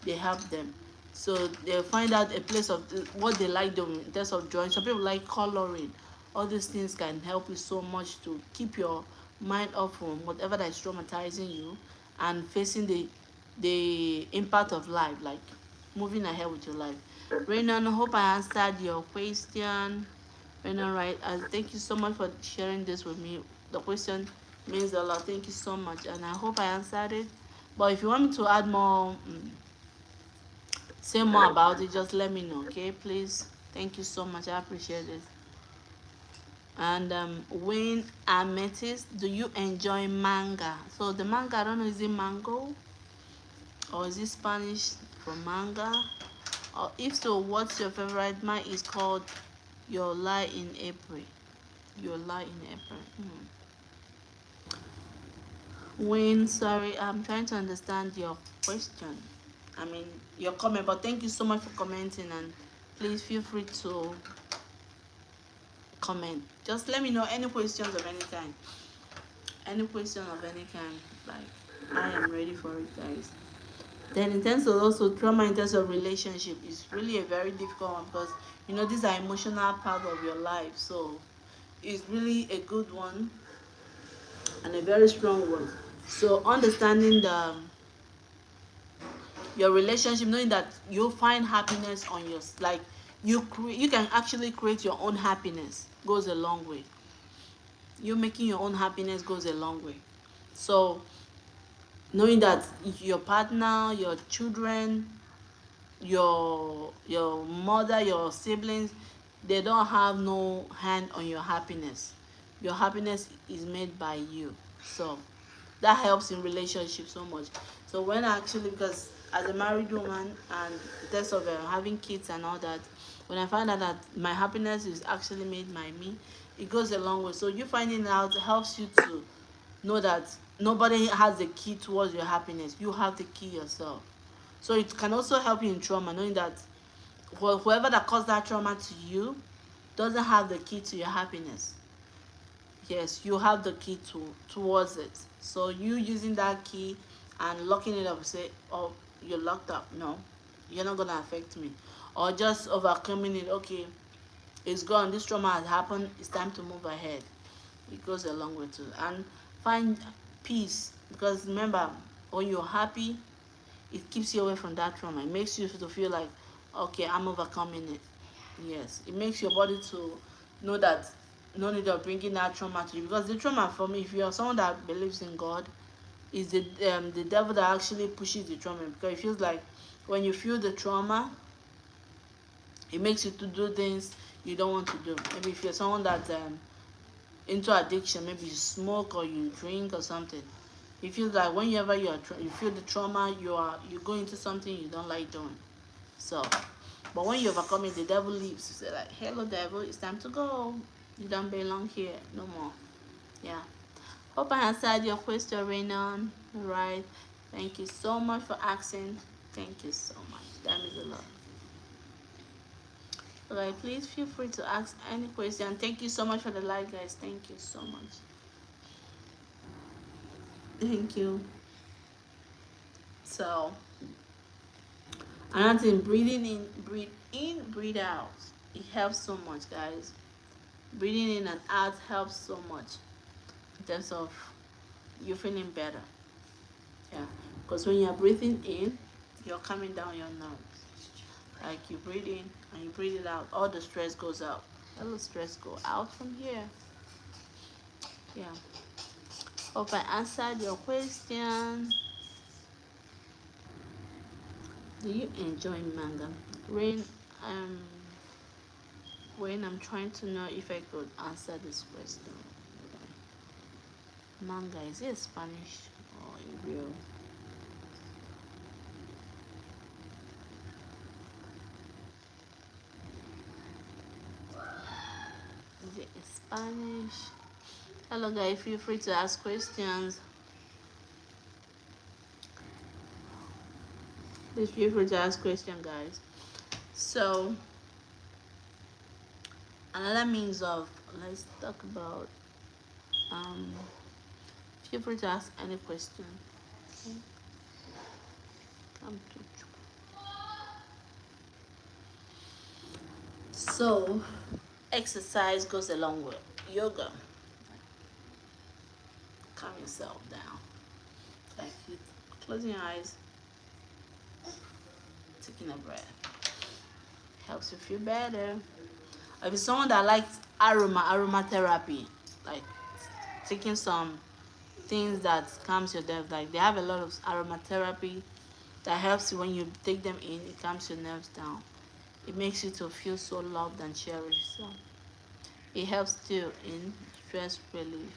they help them. So they find out a place of what they like doing in terms of drawing. Some people like coloring. All these things can help you so much to keep your mind off from whatever that is traumatizing you, and facing the impact of life, like moving ahead with your life. Renan, I hope I answered your question. Renan, right? Thank you so much for sharing this with me. The question means a lot. Thank you so much, and I hope I answered it. But if you want me to add more, say more about it, just let me know, okay? Please. Thank you so much. I appreciate it. And Wayne Amethyst, do you enjoy manga? So the manga, I don't know, is it mango or is it Spanish for manga? Or if so, what's your favorite? Mine is called Your Lie in April. Your Lie in April. Wayne, sorry, I'm trying to understand your question. I mean your comment, but thank you so much for commenting, and please feel free to comment. Just let me know any questions of any kind. Any question of any kind, like I am ready for it, guys. Then in terms of also trauma, in terms of relationship, is really a very difficult one, because these are emotional part of your life. So it's really a good one and a very strong one. So understanding the your relationship, knowing that you find happiness on your, like, you can actually create your own happiness, goes a long way. You making your own happiness goes a long way. So knowing that your partner, your children, your mother, your siblings, they don't have no hand on your happiness. Your happiness is made by you. So that helps in relationships so much. So when actually, because as a married woman and the test of having kids and all that, when I find out that my happiness is actually made by me, it goes a long way. So you finding out helps you to know that nobody has the key towards your happiness. You have the key yourself. So it can also help you in trauma, knowing that whoever that caused that trauma to you doesn't have the key to your happiness. Yes, you have the key towards it. So you using that key and locking it up, say, oh, you're locked up. No, you're not gonna affect me. Or just overcoming it. Okay, it's gone. This trauma has happened. It's time to move ahead. It goes a long way too. And find peace, because remember, when you're happy, it keeps you away from that trauma. It makes you to feel like, okay, I'm overcoming it. Yes, it makes your body to know that no need of bringing that trauma to you, because the trauma, for me, if you're someone that believes in God, is the devil that actually pushes the trauma, because it feels like when you feel the trauma, it makes you to do things you don't want to do. Maybe if you're someone that into addiction, maybe you smoke or you drink or something, it feels like whenever you feel the trauma, you go into something you don't like doing. So, but when you overcome it, the devil leaves. You say like, "Hello, devil, it's time to go. You don't belong here no more." Yeah. Hope I answered your question, Raynon. Right. Thank you so much for asking. Thank you so much. That means a lot. Alright, please feel free to ask any question. Thank you so much for the like, guys. Thank you so much. Thank you. So, another thing, breathe in, breathe out. It helps so much, guys. Breathing in and out helps so much in terms of you feeling better. Yeah, because when you're breathing in, you're calming down your nerves. Like you breathe in and you breathe it out, all the stress goes out. All the stress go out from here. Yeah. Hope I answered your question. Do you enjoy manga? Rain, um, Rain, I'm trying to know if I could answer this question. Manga, is it Spanish or in real? Is it in Spanish? Hello guys, feel free to ask questions. Please feel free to ask questions, guys. So another means of, let's talk about, um feel free to ask any question. Okay. Come to, so exercise goes a long way. Yoga, calm yourself down. Like you closing your eyes, taking a breath, helps you feel better. If you're someone that likes aromatherapy, like taking some things that calms your nerves, like they have a lot of aromatherapy that helps you. When you take them in, it calms your nerves down. It makes you to feel so loved and cherished. So it helps too in stress relief.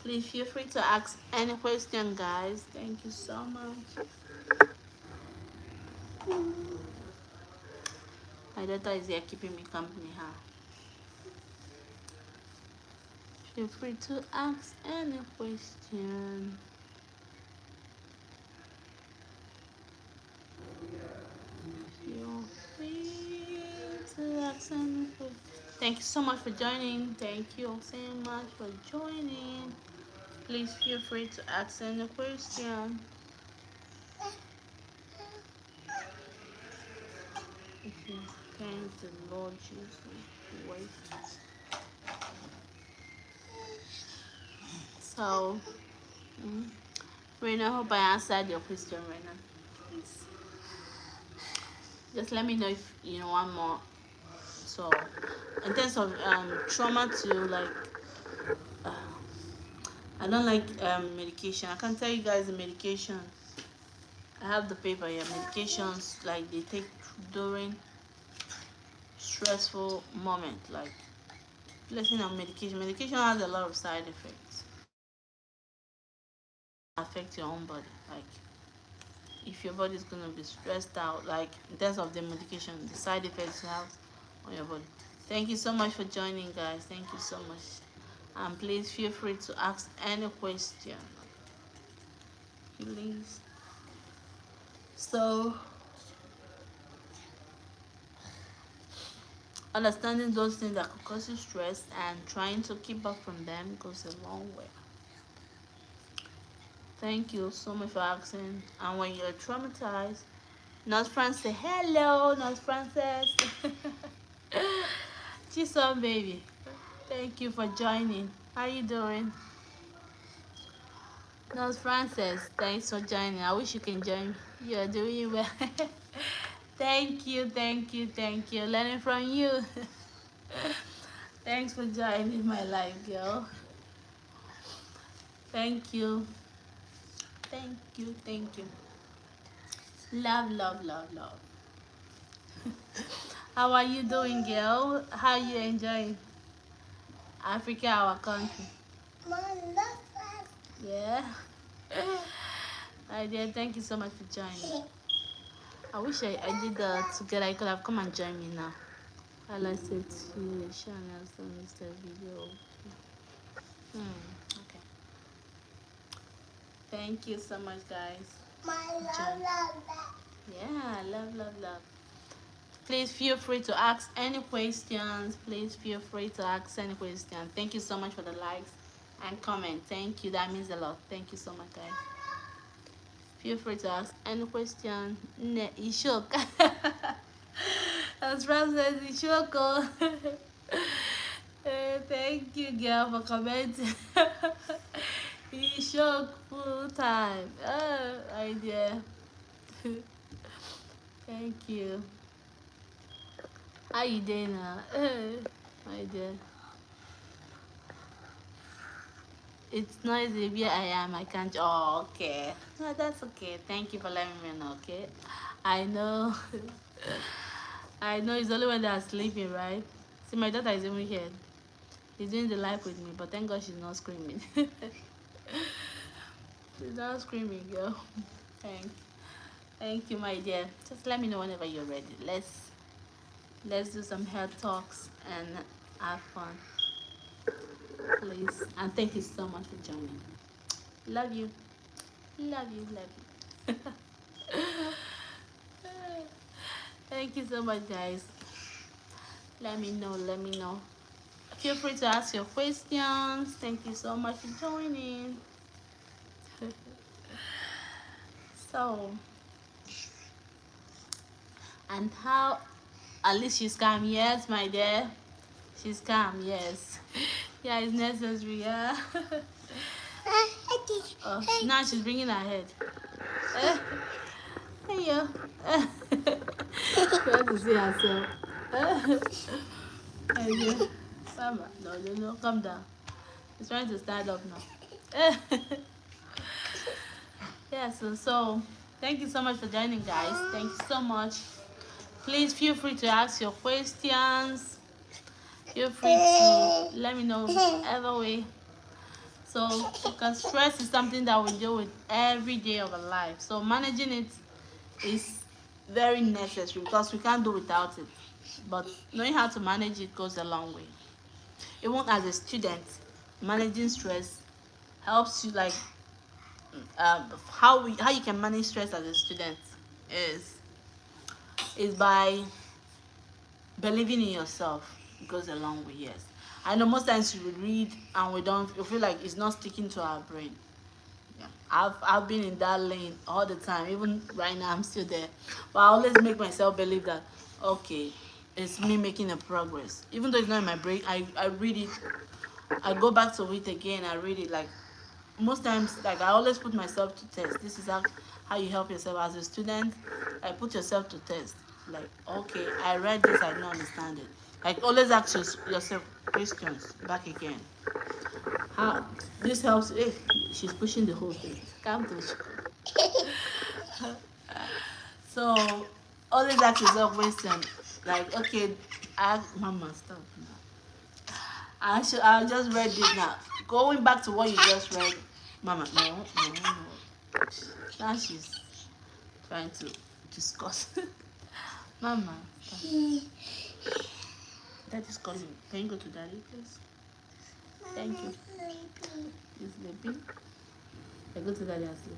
Please feel free to ask any question, guys. Thank you so much. My daughter is here keeping me company, huh? Feel free to ask any question. Feel free to ask any question. Thank you so much for joining. Thank you so much for joining. Please feel free to ask any question. Okay. Thank the Lord Jesus. Wait. So, mm, Raina, I hope I answered your question, Raina. Please, just let me know if you want more. So, in terms of trauma to like, uh, I don't like medication. I can tell you guys the medication. I have the paper here. Medications like they take during stressful moment, like placing on medication. Medication has a lot of side effects. Affect your own body, like if your body is going to be stressed out, like in terms of the medication, the side effects you have on your body. Thank you so much for joining, guys. Thank you so much, and please feel free to ask any question, please. So understanding those things that could cause you stress and trying to keep up from them goes a long way. Thank you so much for asking. And when you're traumatized, Nurse Francis, say hello, Nurse Francis. She's on, baby. Thank you for joining. How you doing? Nurse Francis, thanks for joining. I wish you can join me. You're doing well. Thank you, thank you, thank you. Learning from you. Thanks for joining my life, girl. Thank you. Thank you, thank you. Love, love, love, love. How are you doing, girl? How are you enjoying Africa, our country? Yeah. My dear, thank you so much for joining. I wish I did that together. I could have come and joined me now. I'll I said to Yianna, send this video. Okay. Thank you so much, guys. Yeah, love, love, love. Please feel free to ask any questions. Please feel free to ask any questions. Thank you so much for the likes and comment. Thank you. That means a lot. Thank you so much, guys. Feel free to ask any question. Ne Ishok. As Fran says, Ishoko. Thank you, girl, for commenting. Ishok full time. Oh, idea. Thank you. How you doing now? My dear. It's noisy where I am. I can't. Oh, okay. No, that's okay. Thank you for letting me know, okay? I know. I know it's only when they're sleeping, right? See, my daughter is even here. She's doing the life with me, but thank God she's not screaming. She's not screaming, girl. Thank, thank you, my dear. Just let me know whenever you're ready. Let's do some head talks and have fun, please. And thank you so much for joining. Love you, love you, love you. Thank you so much, guys. Let me know. Let me know. Feel free to ask your questions. Thank you so much for joining. So, and how at least she's calm, yes, my dear. She's calm, yes. Yeah, it's necessary, yeah. Oh, now she's bringing her head. Hey, yo. She wants to see herself. Hey, yeah. Mama, no, no, no, calm down. She's trying to stand up now. Yeah, so thank you so much for joining, guys. Thank you so much. Please feel free to ask your questions. Feel free to let me know whichever way. So, because stress is something that we deal with every day of our life. So, managing it is very necessary because we can't do without it. But knowing how to manage it goes a long way. Even as a student, managing stress helps you, like how you can manage stress as a student is by believing in yourself. It goes a long way. Yes, I know most times we read and we feel like it's not sticking to our brain. Yeah, I've been in that lane all the time. Even right now I'm still there, but I always make myself believe that okay, it's me making a progress. Even though it's not in my brain, I read it. I go back to it again. I read it. Like most times, like I always put myself to test. This is how you help yourself as a student. I put yourself to test. Like, okay, I read this, I don't understand it. Like always ask yourself questions back again. How this helps. Hey, she's pushing the whole thing. Calm down. So always ask yourself question. Like, okay, mama, stop now. I just read this now. Going back to what you just read, mama, no, no, no. Now she's trying to discuss. Mama, stop. Daddy's calling. Can you go to daddy, please? Thank you. He's sleeping. I go to daddy and sleep.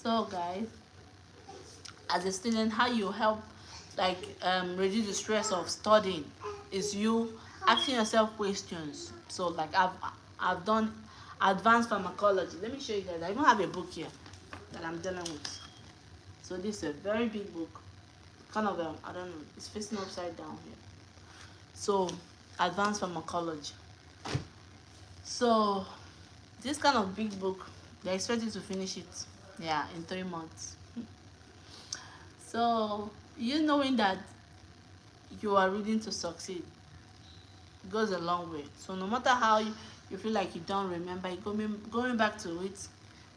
So, guys, as a student, how you help like reduce the stress of studying is you asking yourself questions. So, like I've done advanced pharmacology. Let me show you guys. I even have a book here that I'm dealing with. So this is a very big book. Kind of I don't know. It's facing upside down here. So advanced pharmacology. So this kind of big book, they expect you to finish it, yeah, in 3 months. So you knowing that you are reading to succeed goes a long way. So no matter how you feel like you don't remember, going back to it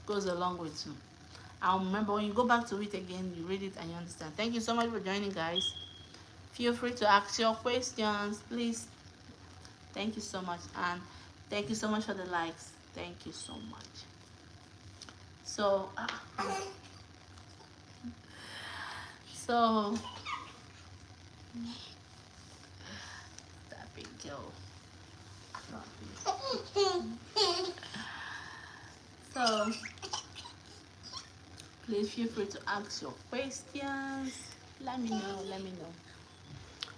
goes a long way too. And remember, when you go back to it again, you read it and you understand. Thank you so much for joining, guys. Feel free to ask your questions, please. Thank you so much, and thank you so much for the likes. Thank you so much. So so that big Joe. So please feel free to ask your questions. Let me know. Let me know.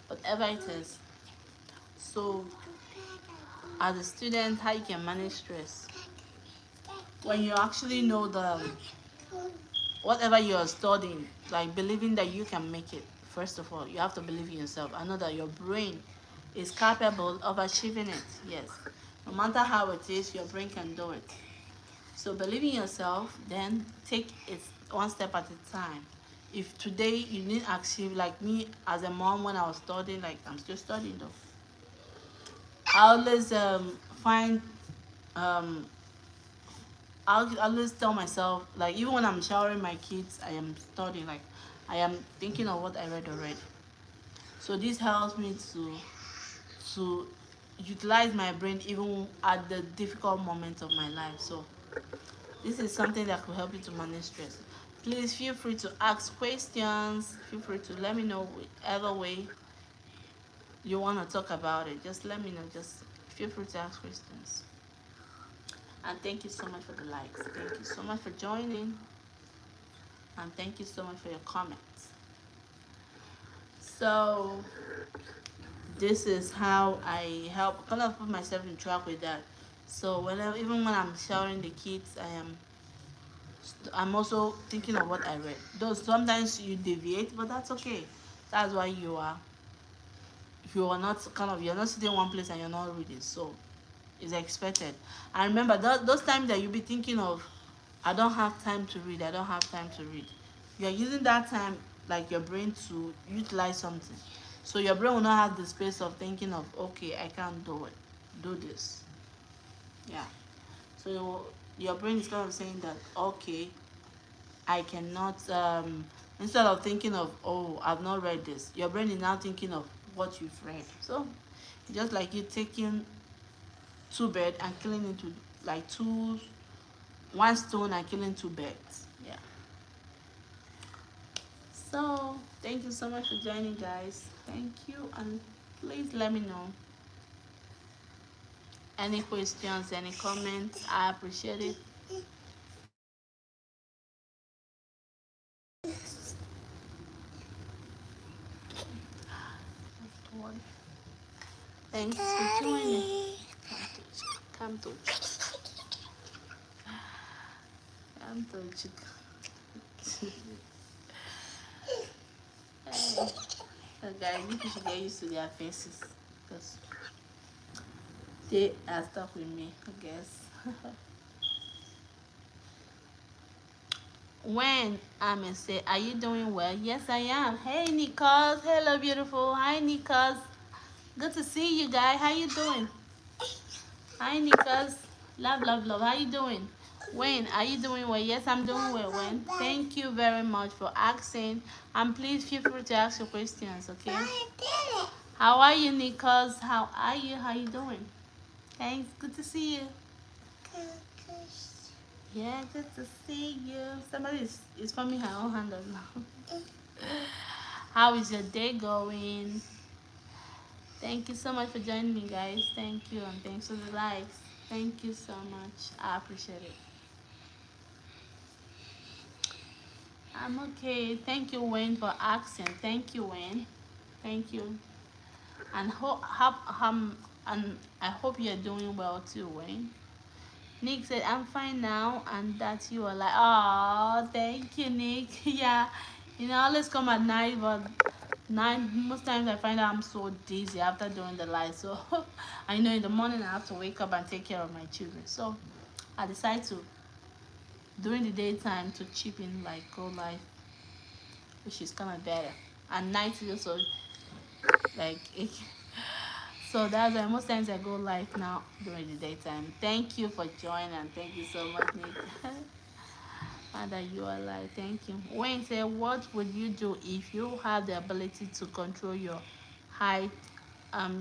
Whatever it is. So as a student, how you can manage stress when you actually know the whatever you are studying, like believing that you can make it. First of all, you have to believe in yourself. I know that your brain is capable of achieving it. Yes, no matter how it is, your brain can do it. So believe in yourself, then take it one step at a time. If today you didn't achieve, like me as a mom when I was studying, like I'm still studying though, I always find um I'll always tell myself, like even when I'm showering my kids, I am studying, like I am thinking of what I read already. So this helps me to utilize my brain even at the difficult moments of my life. So this is something that could help you to manage stress. Please feel free to ask questions. Feel free to let me know whichever way you want to talk about it. Just let me know. Just feel free to ask questions. And thank you so much for the likes. Thank you so much for joining. And thank you so much for your comments. So this is how I help kind of put myself in track with that. So whenever, even when I'm showering the kids, I'm also thinking of what I read. Though sometimes you deviate, but that's okay. That's why you are not you're not sitting in one place and you're not reading. So it's expected. And remember those times that you'll be thinking of, I don't have time to read, I don't have time to read. You're using that time like your brain to utilize something. So your brain will not have the space of thinking of, okay, I can't do it. Do this. Yeah. So your brain is kind of saying that, okay, I cannot instead of thinking of, oh, I've not read this, your brain is now thinking of what you've read. So just like you taking two birds and killing into like one stone and killing two birds. Yeah. So thank you so much for joining, guys. Thank you, and please let me know any questions, any comments. I appreciate it. Thanks for joining. Come to come to Hey. Guys, you should get used to their faces because they are stuck with me, I guess. When Ame say, "Are you doing well?" Yes, I am. Hey, Nichols. Hello, beautiful. Hi, Nichols. Good to see you, guys. How you doing? Hi, Nichols. Love, love, love. How you doing? Wayne, are you doing well? Yes, I'm doing well, Wayne. Thank you very much for asking. And please feel free to ask your questions, okay? How are you, Nichols? How are you? How you doing? Thanks. Good to see you. Yeah, good to see you. Somebody is forming her own handle now. How is your day going? Thank you so much for joining me, guys. Thank you, and thanks for the likes. Thank you so much. I appreciate it. I'm okay. Thank you, Wayne, for asking. Thank you, Wayne. Thank you. And and I hope you're doing well too, Wayne. Nick said, "I'm fine now," and that you are like, "Oh, thank you, Nick." Yeah, I always come at night, but night most times I find out I'm so dizzy after doing the light. So I know in the morning I have to wake up and take care of my children. So I decide to during the daytime to chip in like go live, which is kind of better. And night is also like so that's why most times I go live now during the daytime. Thank you for joining. Thank you so much, Nick. And that you are live. Thank you. Wayne said, "What would you do if you had the ability to control height,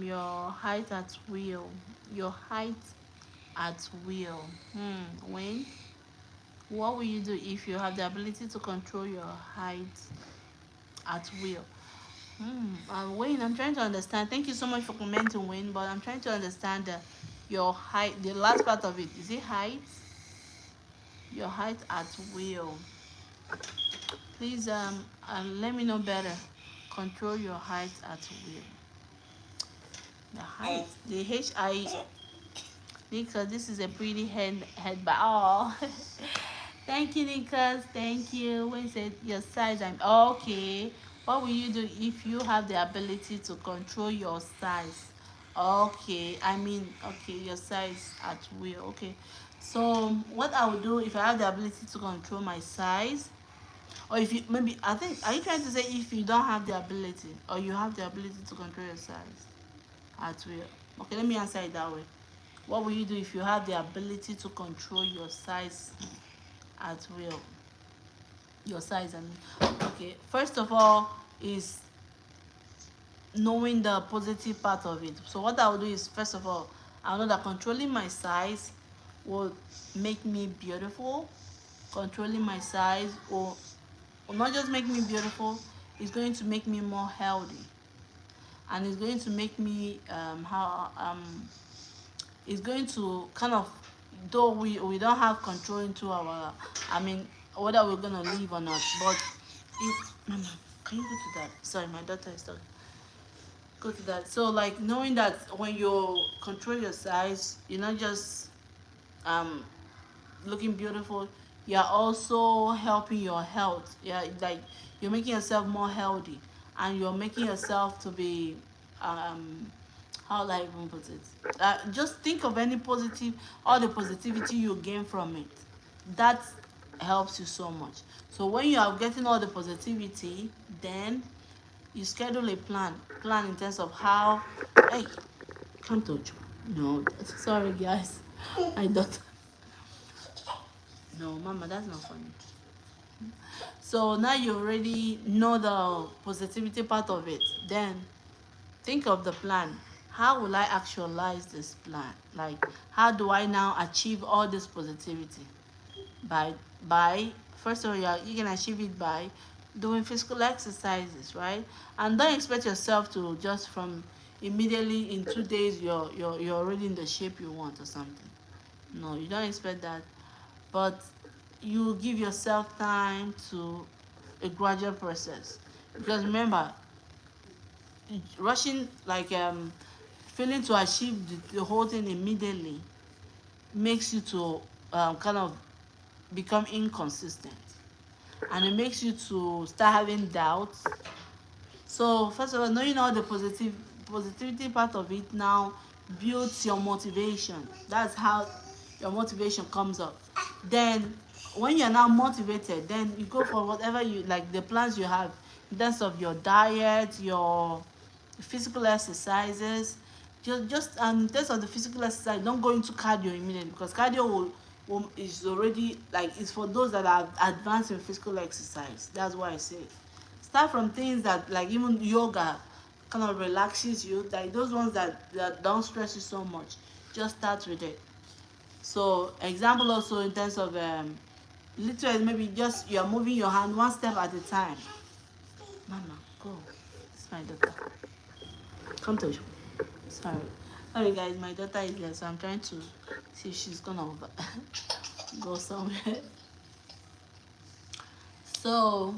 your height at will? Your height at will." Wayne, what will you do if you have the ability to control your height at will? Wayne, I'm trying to understand. Thank you so much for commenting, Wayne. But I'm trying to understand your height. The last part of it is it height? Your height at will. Please let me know better. Control your height at will. The height. The HI. Because this is a pretty head by all. Thank you, Nicholas. Thank you. When you said your size, I'm okay. What will you do if you have the ability to control your size? Okay, okay, your size at will. Okay, so what I would do if I have the ability to control my size, or if you maybe I think are you trying to say if you don't have the ability, or you have the ability to control your size at will? Okay, let me answer it that way. What will you do if you have the ability to control your size at will? Your size, I mean. Okay, first of all is knowing the positive part of it. So what I will do is, first of all, I know that controlling my size will make me beautiful. Controlling my size will not just make me beautiful, it's going to make me more healthy. And it's going to make me it's going to kind of, though we don't have control into our, I mean, whether we're gonna live or not, but Mama, can you go to that? Sorry, my daughter is talking. Go to that. So like knowing that when you control your size, you're not just um looking beautiful, you're also helping your health. Yeah, like you're making yourself more healthy, and you're making yourself to be how will I even put it? Just think of any positive, all the positivity you gain from it. That helps you so much. So when you are getting all the positivity, then you schedule a plan in terms of how. Hey, can't touch. No, sorry guys, my daughter. No, Mama, that's not funny. So now you already know the positivity part of it. Then think of the plan. How will I actualize this plan? Like, how do I now achieve all this positivity? By first of all, you can achieve it by doing physical exercises, right? And don't expect yourself to just from immediately in 2 days you're already in the shape you want or something. No, you don't expect that. But you give yourself time to a gradual process, because remember, rushing like failing to achieve the whole thing immediately makes you to kind of become inconsistent, and it makes you to start having doubts, So first of all, knowing all the positivity part of it now builds your motivation. That's how your motivation comes up. Then when you're now motivated, then you go for whatever you like, the plans you have in terms of your diet, your physical exercises. Just and in terms of the physical exercise, don't go into cardio immediately, because cardio will is already like, it's for those that are advanced in physical exercise. That's why I say start from things that, like, even yoga kind of relaxes you, like those ones that don't stress you so much. Just start with it. So example also in terms of literally, maybe just you're moving your hand one step at a time. Mama, go. It's my daughter. Come to you. Sorry. Sorry guys, my daughter is there, so I'm trying to see if she's gonna go somewhere. So,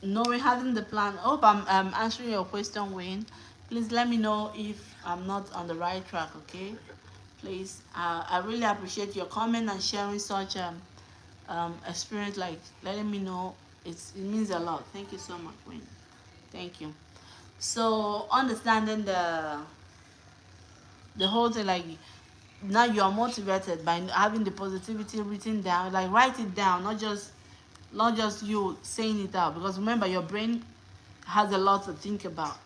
knowing, having the plan. I hope I'm answering your question, Wayne. Please let me know if I'm not on the right track, okay? Please, I really appreciate your comment and sharing such experience, like letting me know. It means a lot. Thank you so much, Wayne. Thank you. So, understanding the whole thing, like, now you are motivated by having the positivity written down, like write it down, not just you saying it out, because remember your brain has a lot to think about.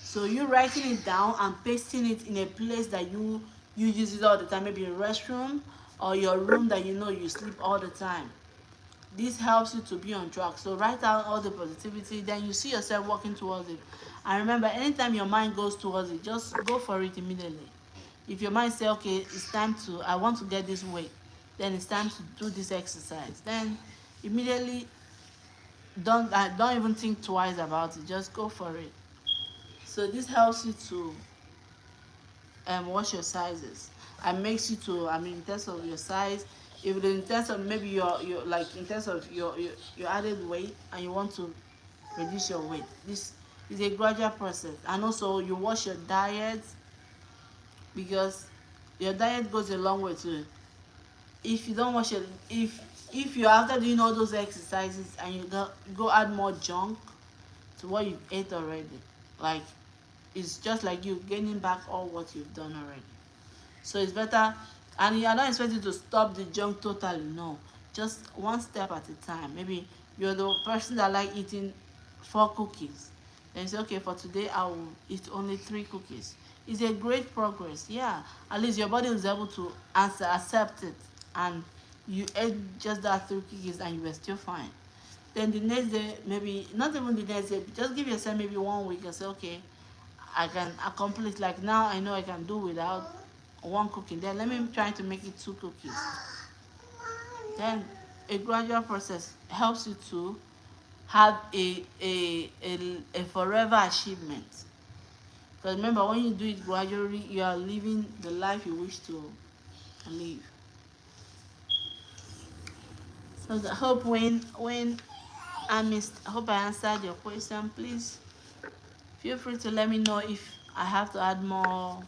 So you writing it down and pasting it in a place that you use it all the time, maybe a restroom or your room that you know you sleep all the time. This helps you to be on track. So write down all the positivity, then you see yourself working towards it. And remember, anytime your mind goes towards it, just go for it immediately. If your mind say, okay, it's time to, I want to get this weight, then it's time to do this exercise, then immediately don't even think twice about it, just go for it. So this helps you to watch your sizes, and makes you to, I mean, in terms of your size, if it is in terms of maybe your like in terms of your added weight and you want to reduce your weight, this is a gradual process. And also you watch your diet, because your diet goes a long way too. If you don't watch it, if you, after doing all those exercises and you go add more junk to what you ate already, like, it's just like you gaining back all what you've done already. So it's better, and you are not expected to stop the junk totally, no, just one step at a time. Maybe you're the person that like eating 4 cookies, then you say, okay, for today I will eat only 3 cookies. It's a great progress, yeah. At least your body was able to accept it, and you ate just that 3 cookies and you were still fine. Then the next day, maybe not even the next day, just give yourself maybe 1 week and say, okay, I can accomplish, like, now I know I can do without one cookie, then let me try to make it 2 cookies. Then a gradual process helps you to have a forever achievement. Because remember, when you do it gradually, you are living the life you wish to live. So I hope when I hope I answered your question. Please feel free to let me know if I have to add more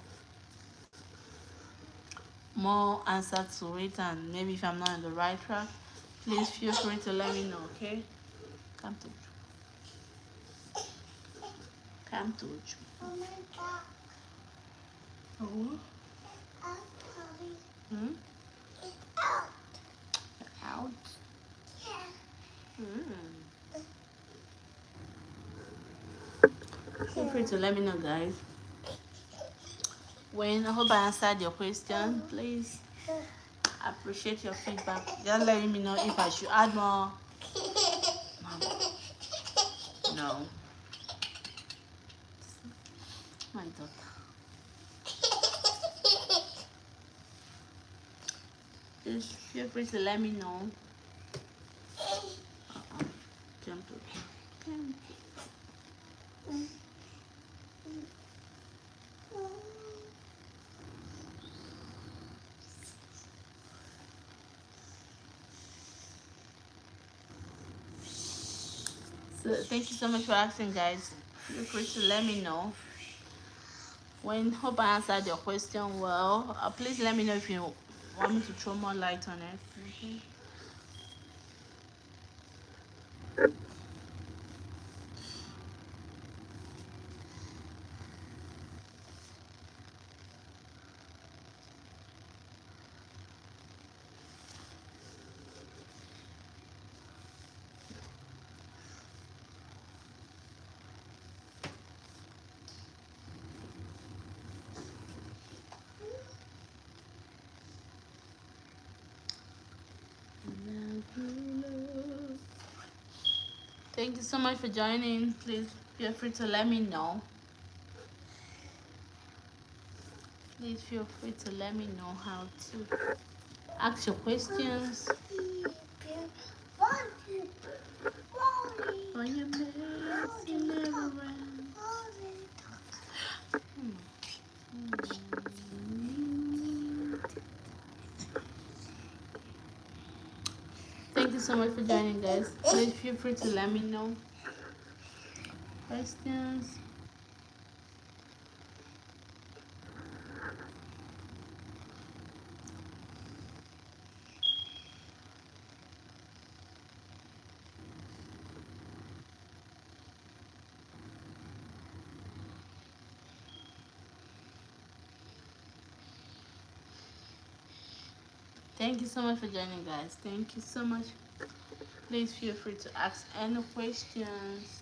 answer to it, and maybe if I'm not on the right track, please feel free to let me know, okay? Come to come to oh. Hmm? Out. Hmm. Feel free to let me know, guys. Wayne, I hope I answered your question. Please, I appreciate your feedback. Just letting me know if I should add more. No, my daughter. Just feel free to let me know. Jump to. So thank you so much for asking, guys. Feel free to let me know. When hope I answered your question well. Please let me know if you want me to throw more light on it. Okay. Thank you so much for joining. Please feel free to let me know. Please feel free to let me know how to ask your questions. On your mercy never ends. Thank you so much for joining, guys. Please feel free to let me know questions. Thank you so much for joining, guys. Thank you so much. Please feel free to ask any questions.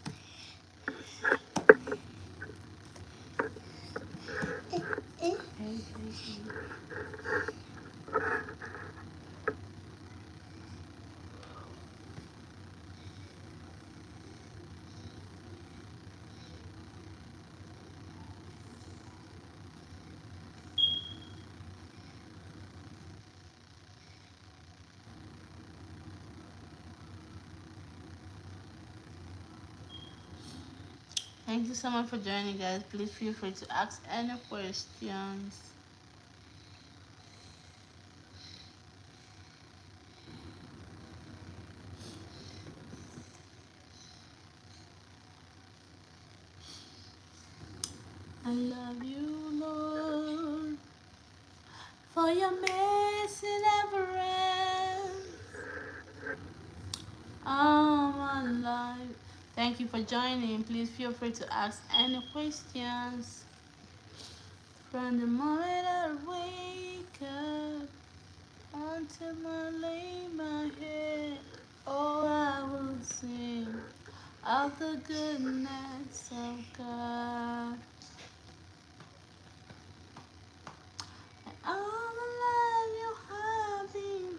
Thank you so much for joining, guys. Please feel free to ask any questions. I love you, Lord, for your mercy never ends. All my life. Thank you for joining. Please feel free to ask any questions. From the moment I wake up until I lay my head, oh, I will sing of the goodness of God. And all my life you have been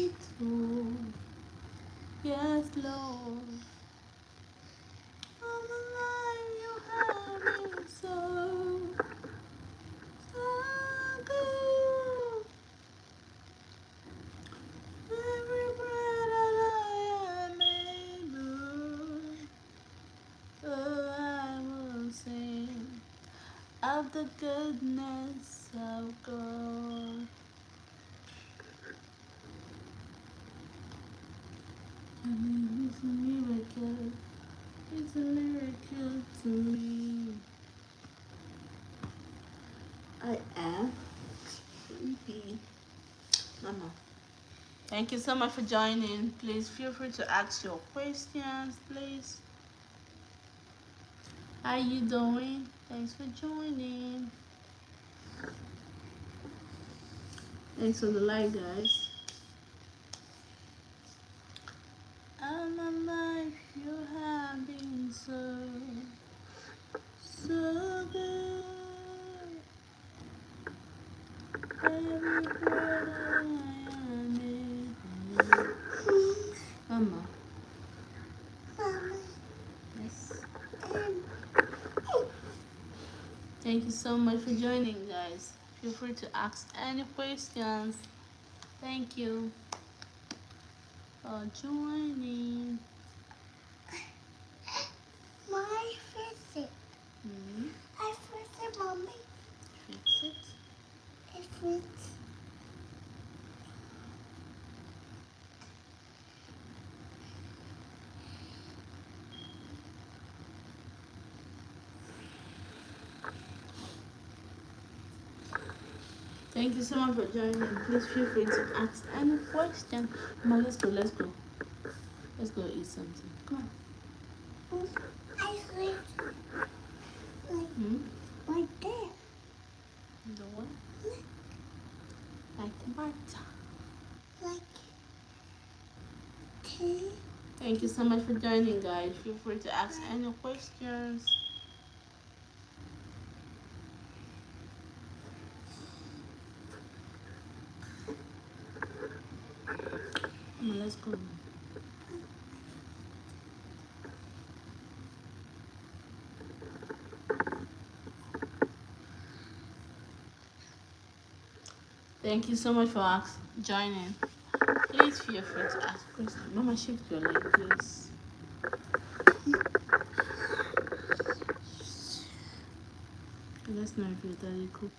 faithful. Yes, Lord. All my life you have been so, so good. Every breath that I am able, oh, I will sing of the goodness of God. I mean, it's a miracle. It's a miracle to me. I am sleepy. Mama. Thank you so much for joining. Please feel free to ask your questions, please. How you doing? Thanks for joining. Thanks for the like, guys. All my life you have been so, so good. Every breath I am able. Mama. Yes. Thank you so much for joining, guys. Feel free to ask any questions. Thank you for joining. My fix it. I fix it, mommy. Fix it. I fix. Thank you so much for joining. Please feel free to ask any question. Mama, let's go. Let's go. Let's go eat something. Come on. I fix. Like that. The what? Like what? Like tea. Thank you so much for joining, guys. Feel free to ask any questions. Come on, let's go. Thank you so much for joining. Please feel free to ask questions. Mama, shift your leg, please. Let's know if your daddy cooked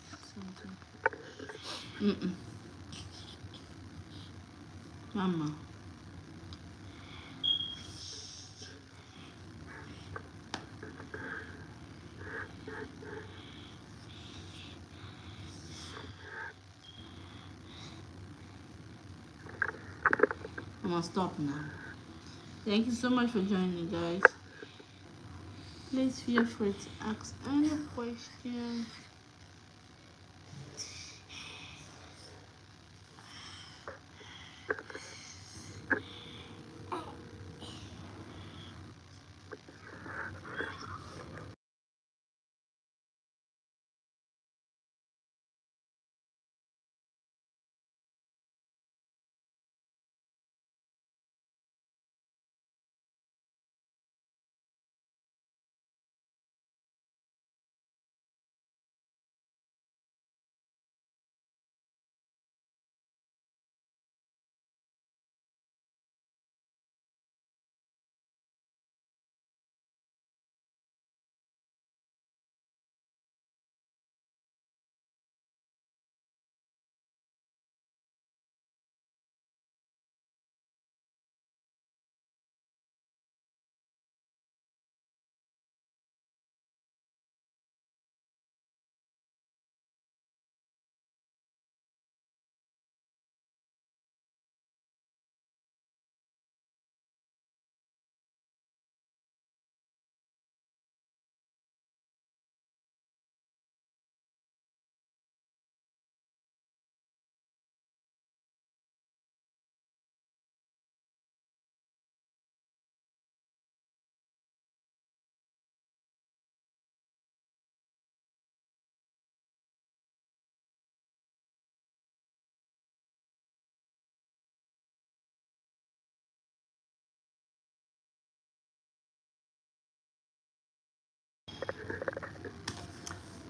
something. Mama. Mama, stop now. Thank you so much for joining, guys. Please feel free to ask any questions.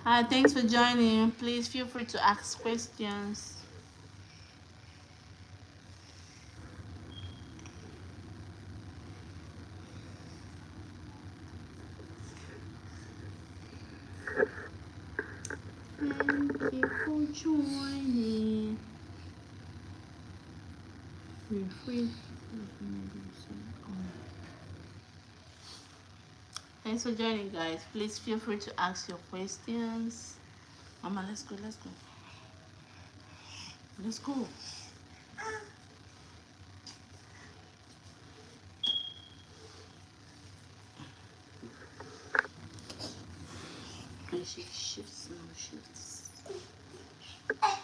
Hi, thanks for joining. Please feel free to ask questions. Thank you for joining. Feel free. Thanks for joining, guys. Please feel free to ask your questions. Mama, let's go. Let's go. Let's go. And she shifts now. Shifts. I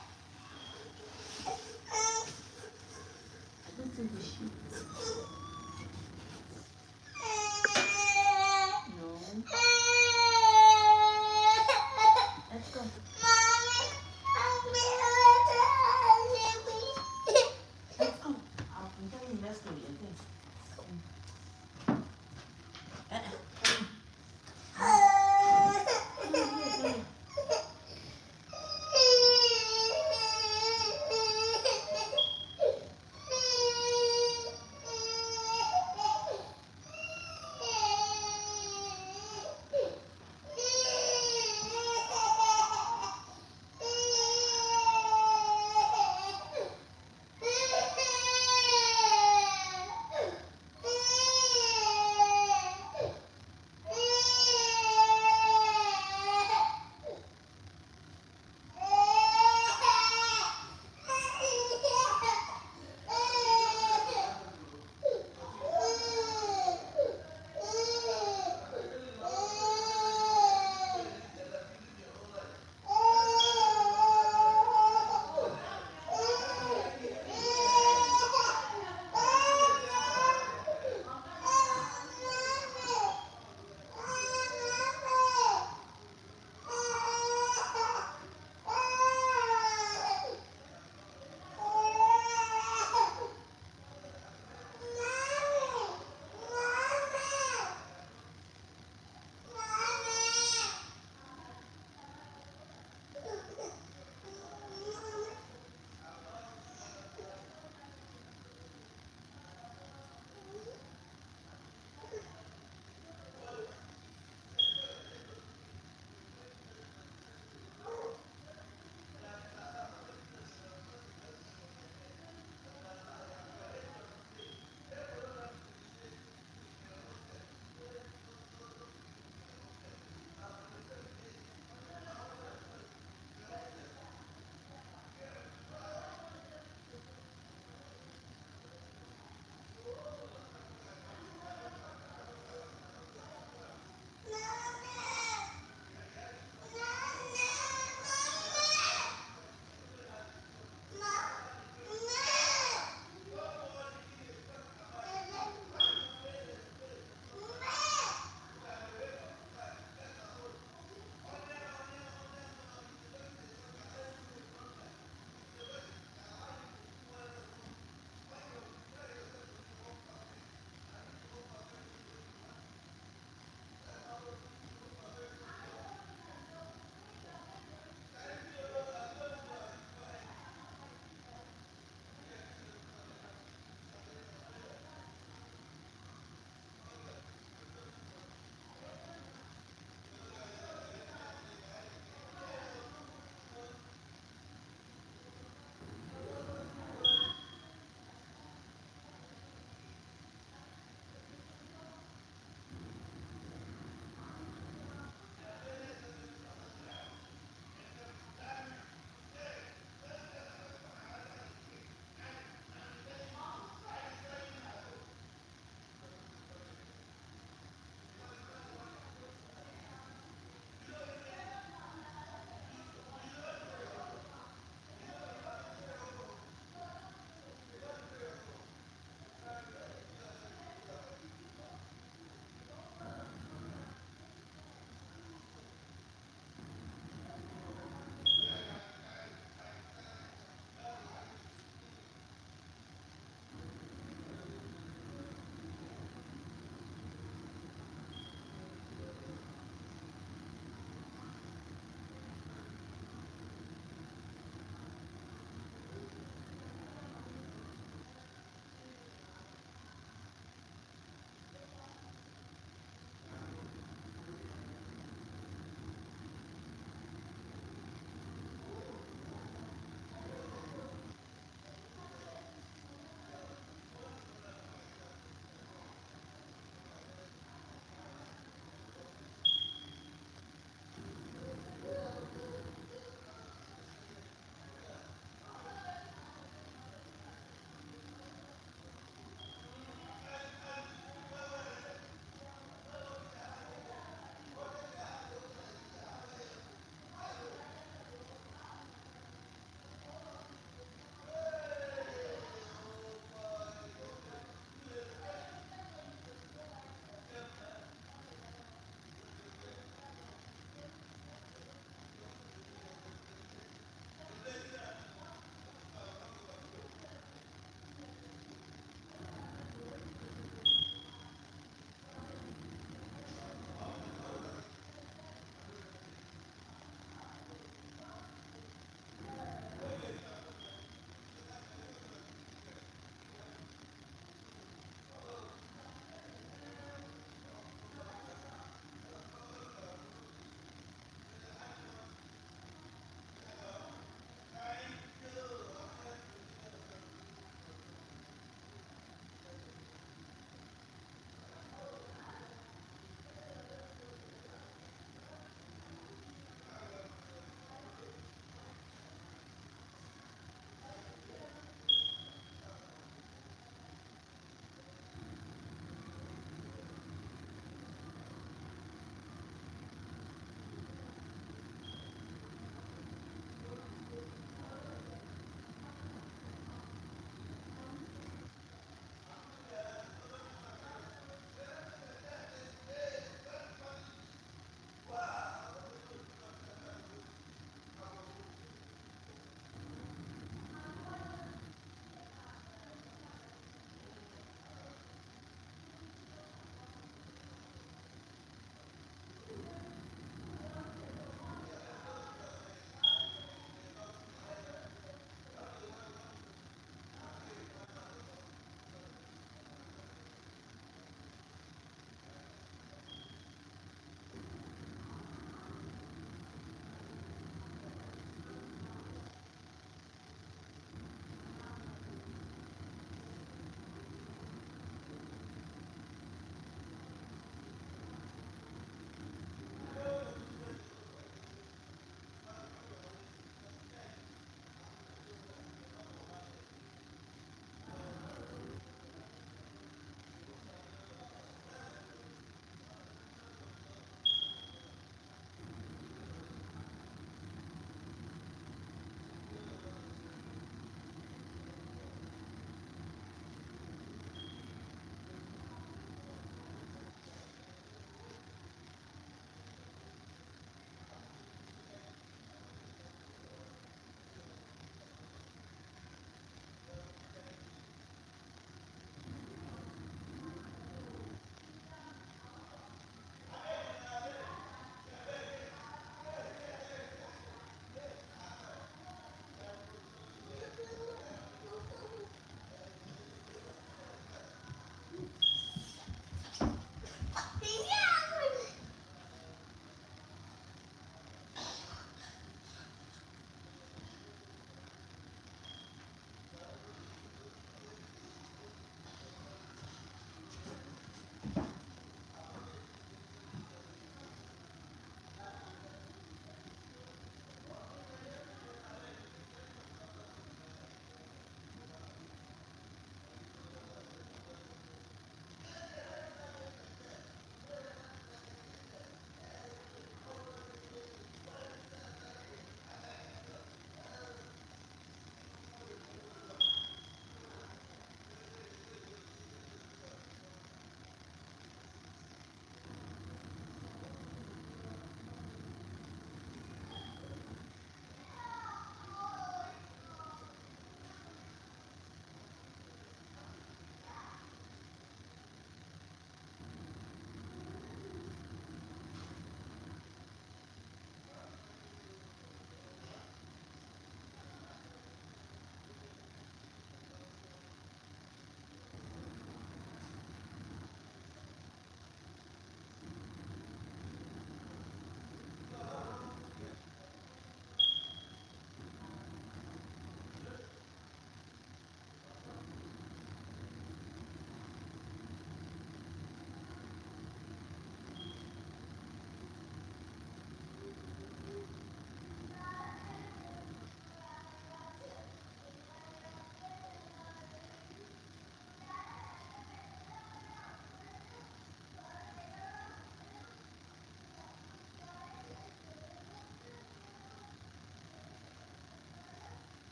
don't think she shifts. No. Let's go. Let's go. I'm telling you, let's go.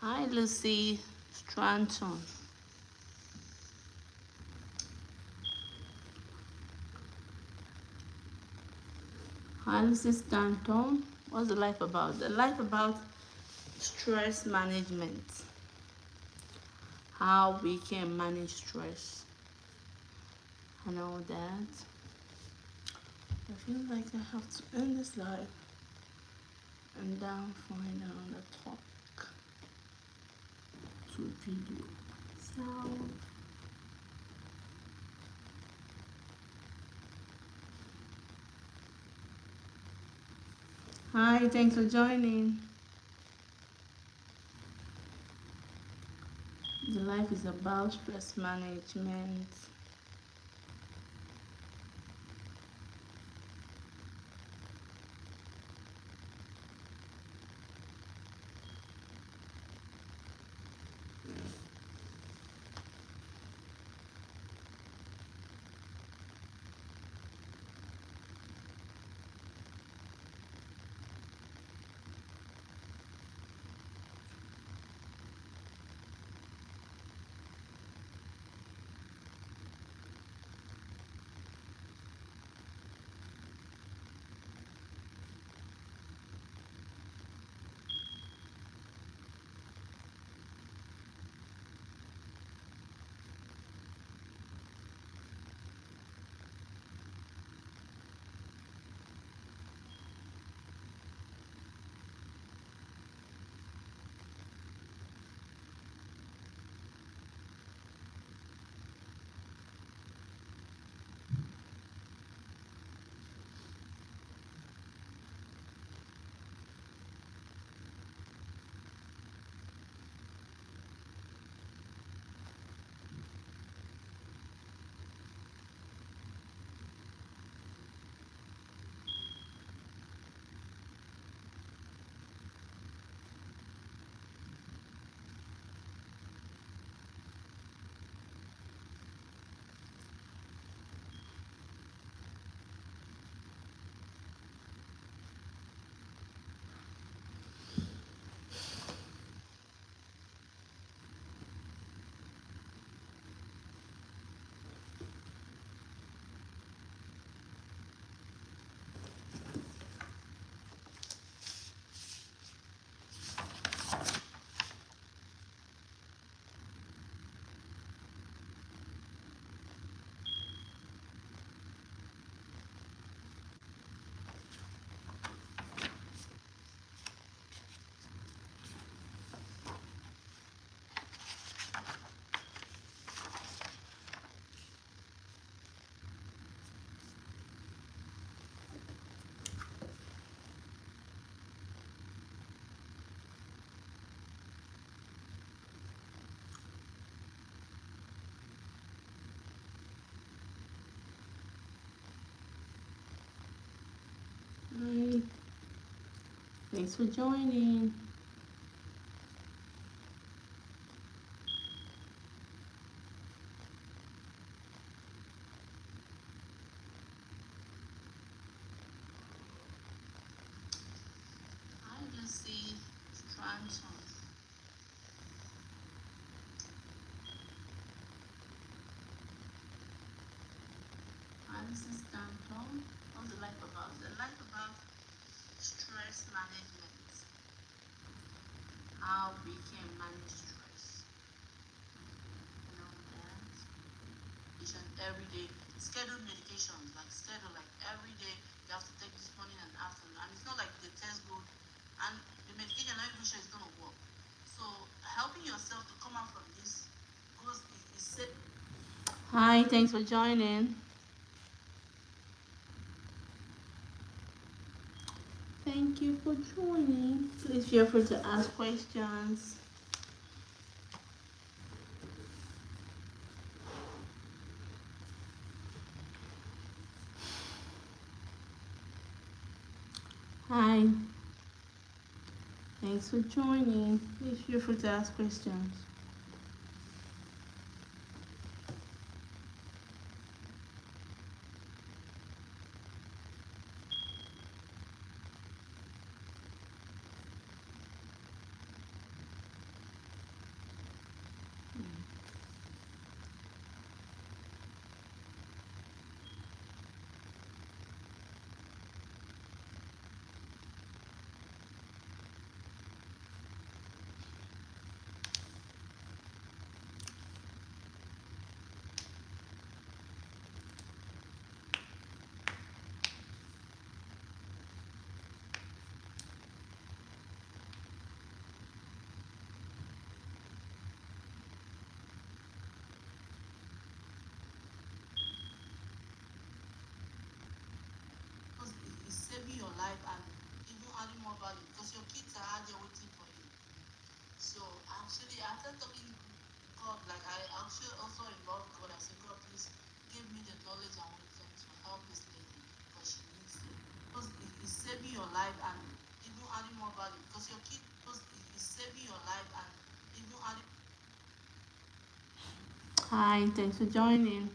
Hi, Lucy. Tranton. Analysis Stanton. What's the life about? The life about stress management. How we can manage stress and all that. I feel like I have to end this live and then find another topic to video. So hi, thanks for joining. The life is about stress management. Hi, thanks for joining. I just see Tranton. Analysis Stanton. What's the life about? The life about stress management. How we can manage stress. You know that each and every day. Schedule medications, like schedule like every day you have to take this morning and afternoon. And it's not like the textbook and the medication not even sure it's gonna work. So helping yourself to come out from this goes is safe. Hi, thanks for joining. Thank you for joining. Please feel free to ask questions. Hi, thanks for joining. Please feel free to ask questions. Hi, thanks for joining.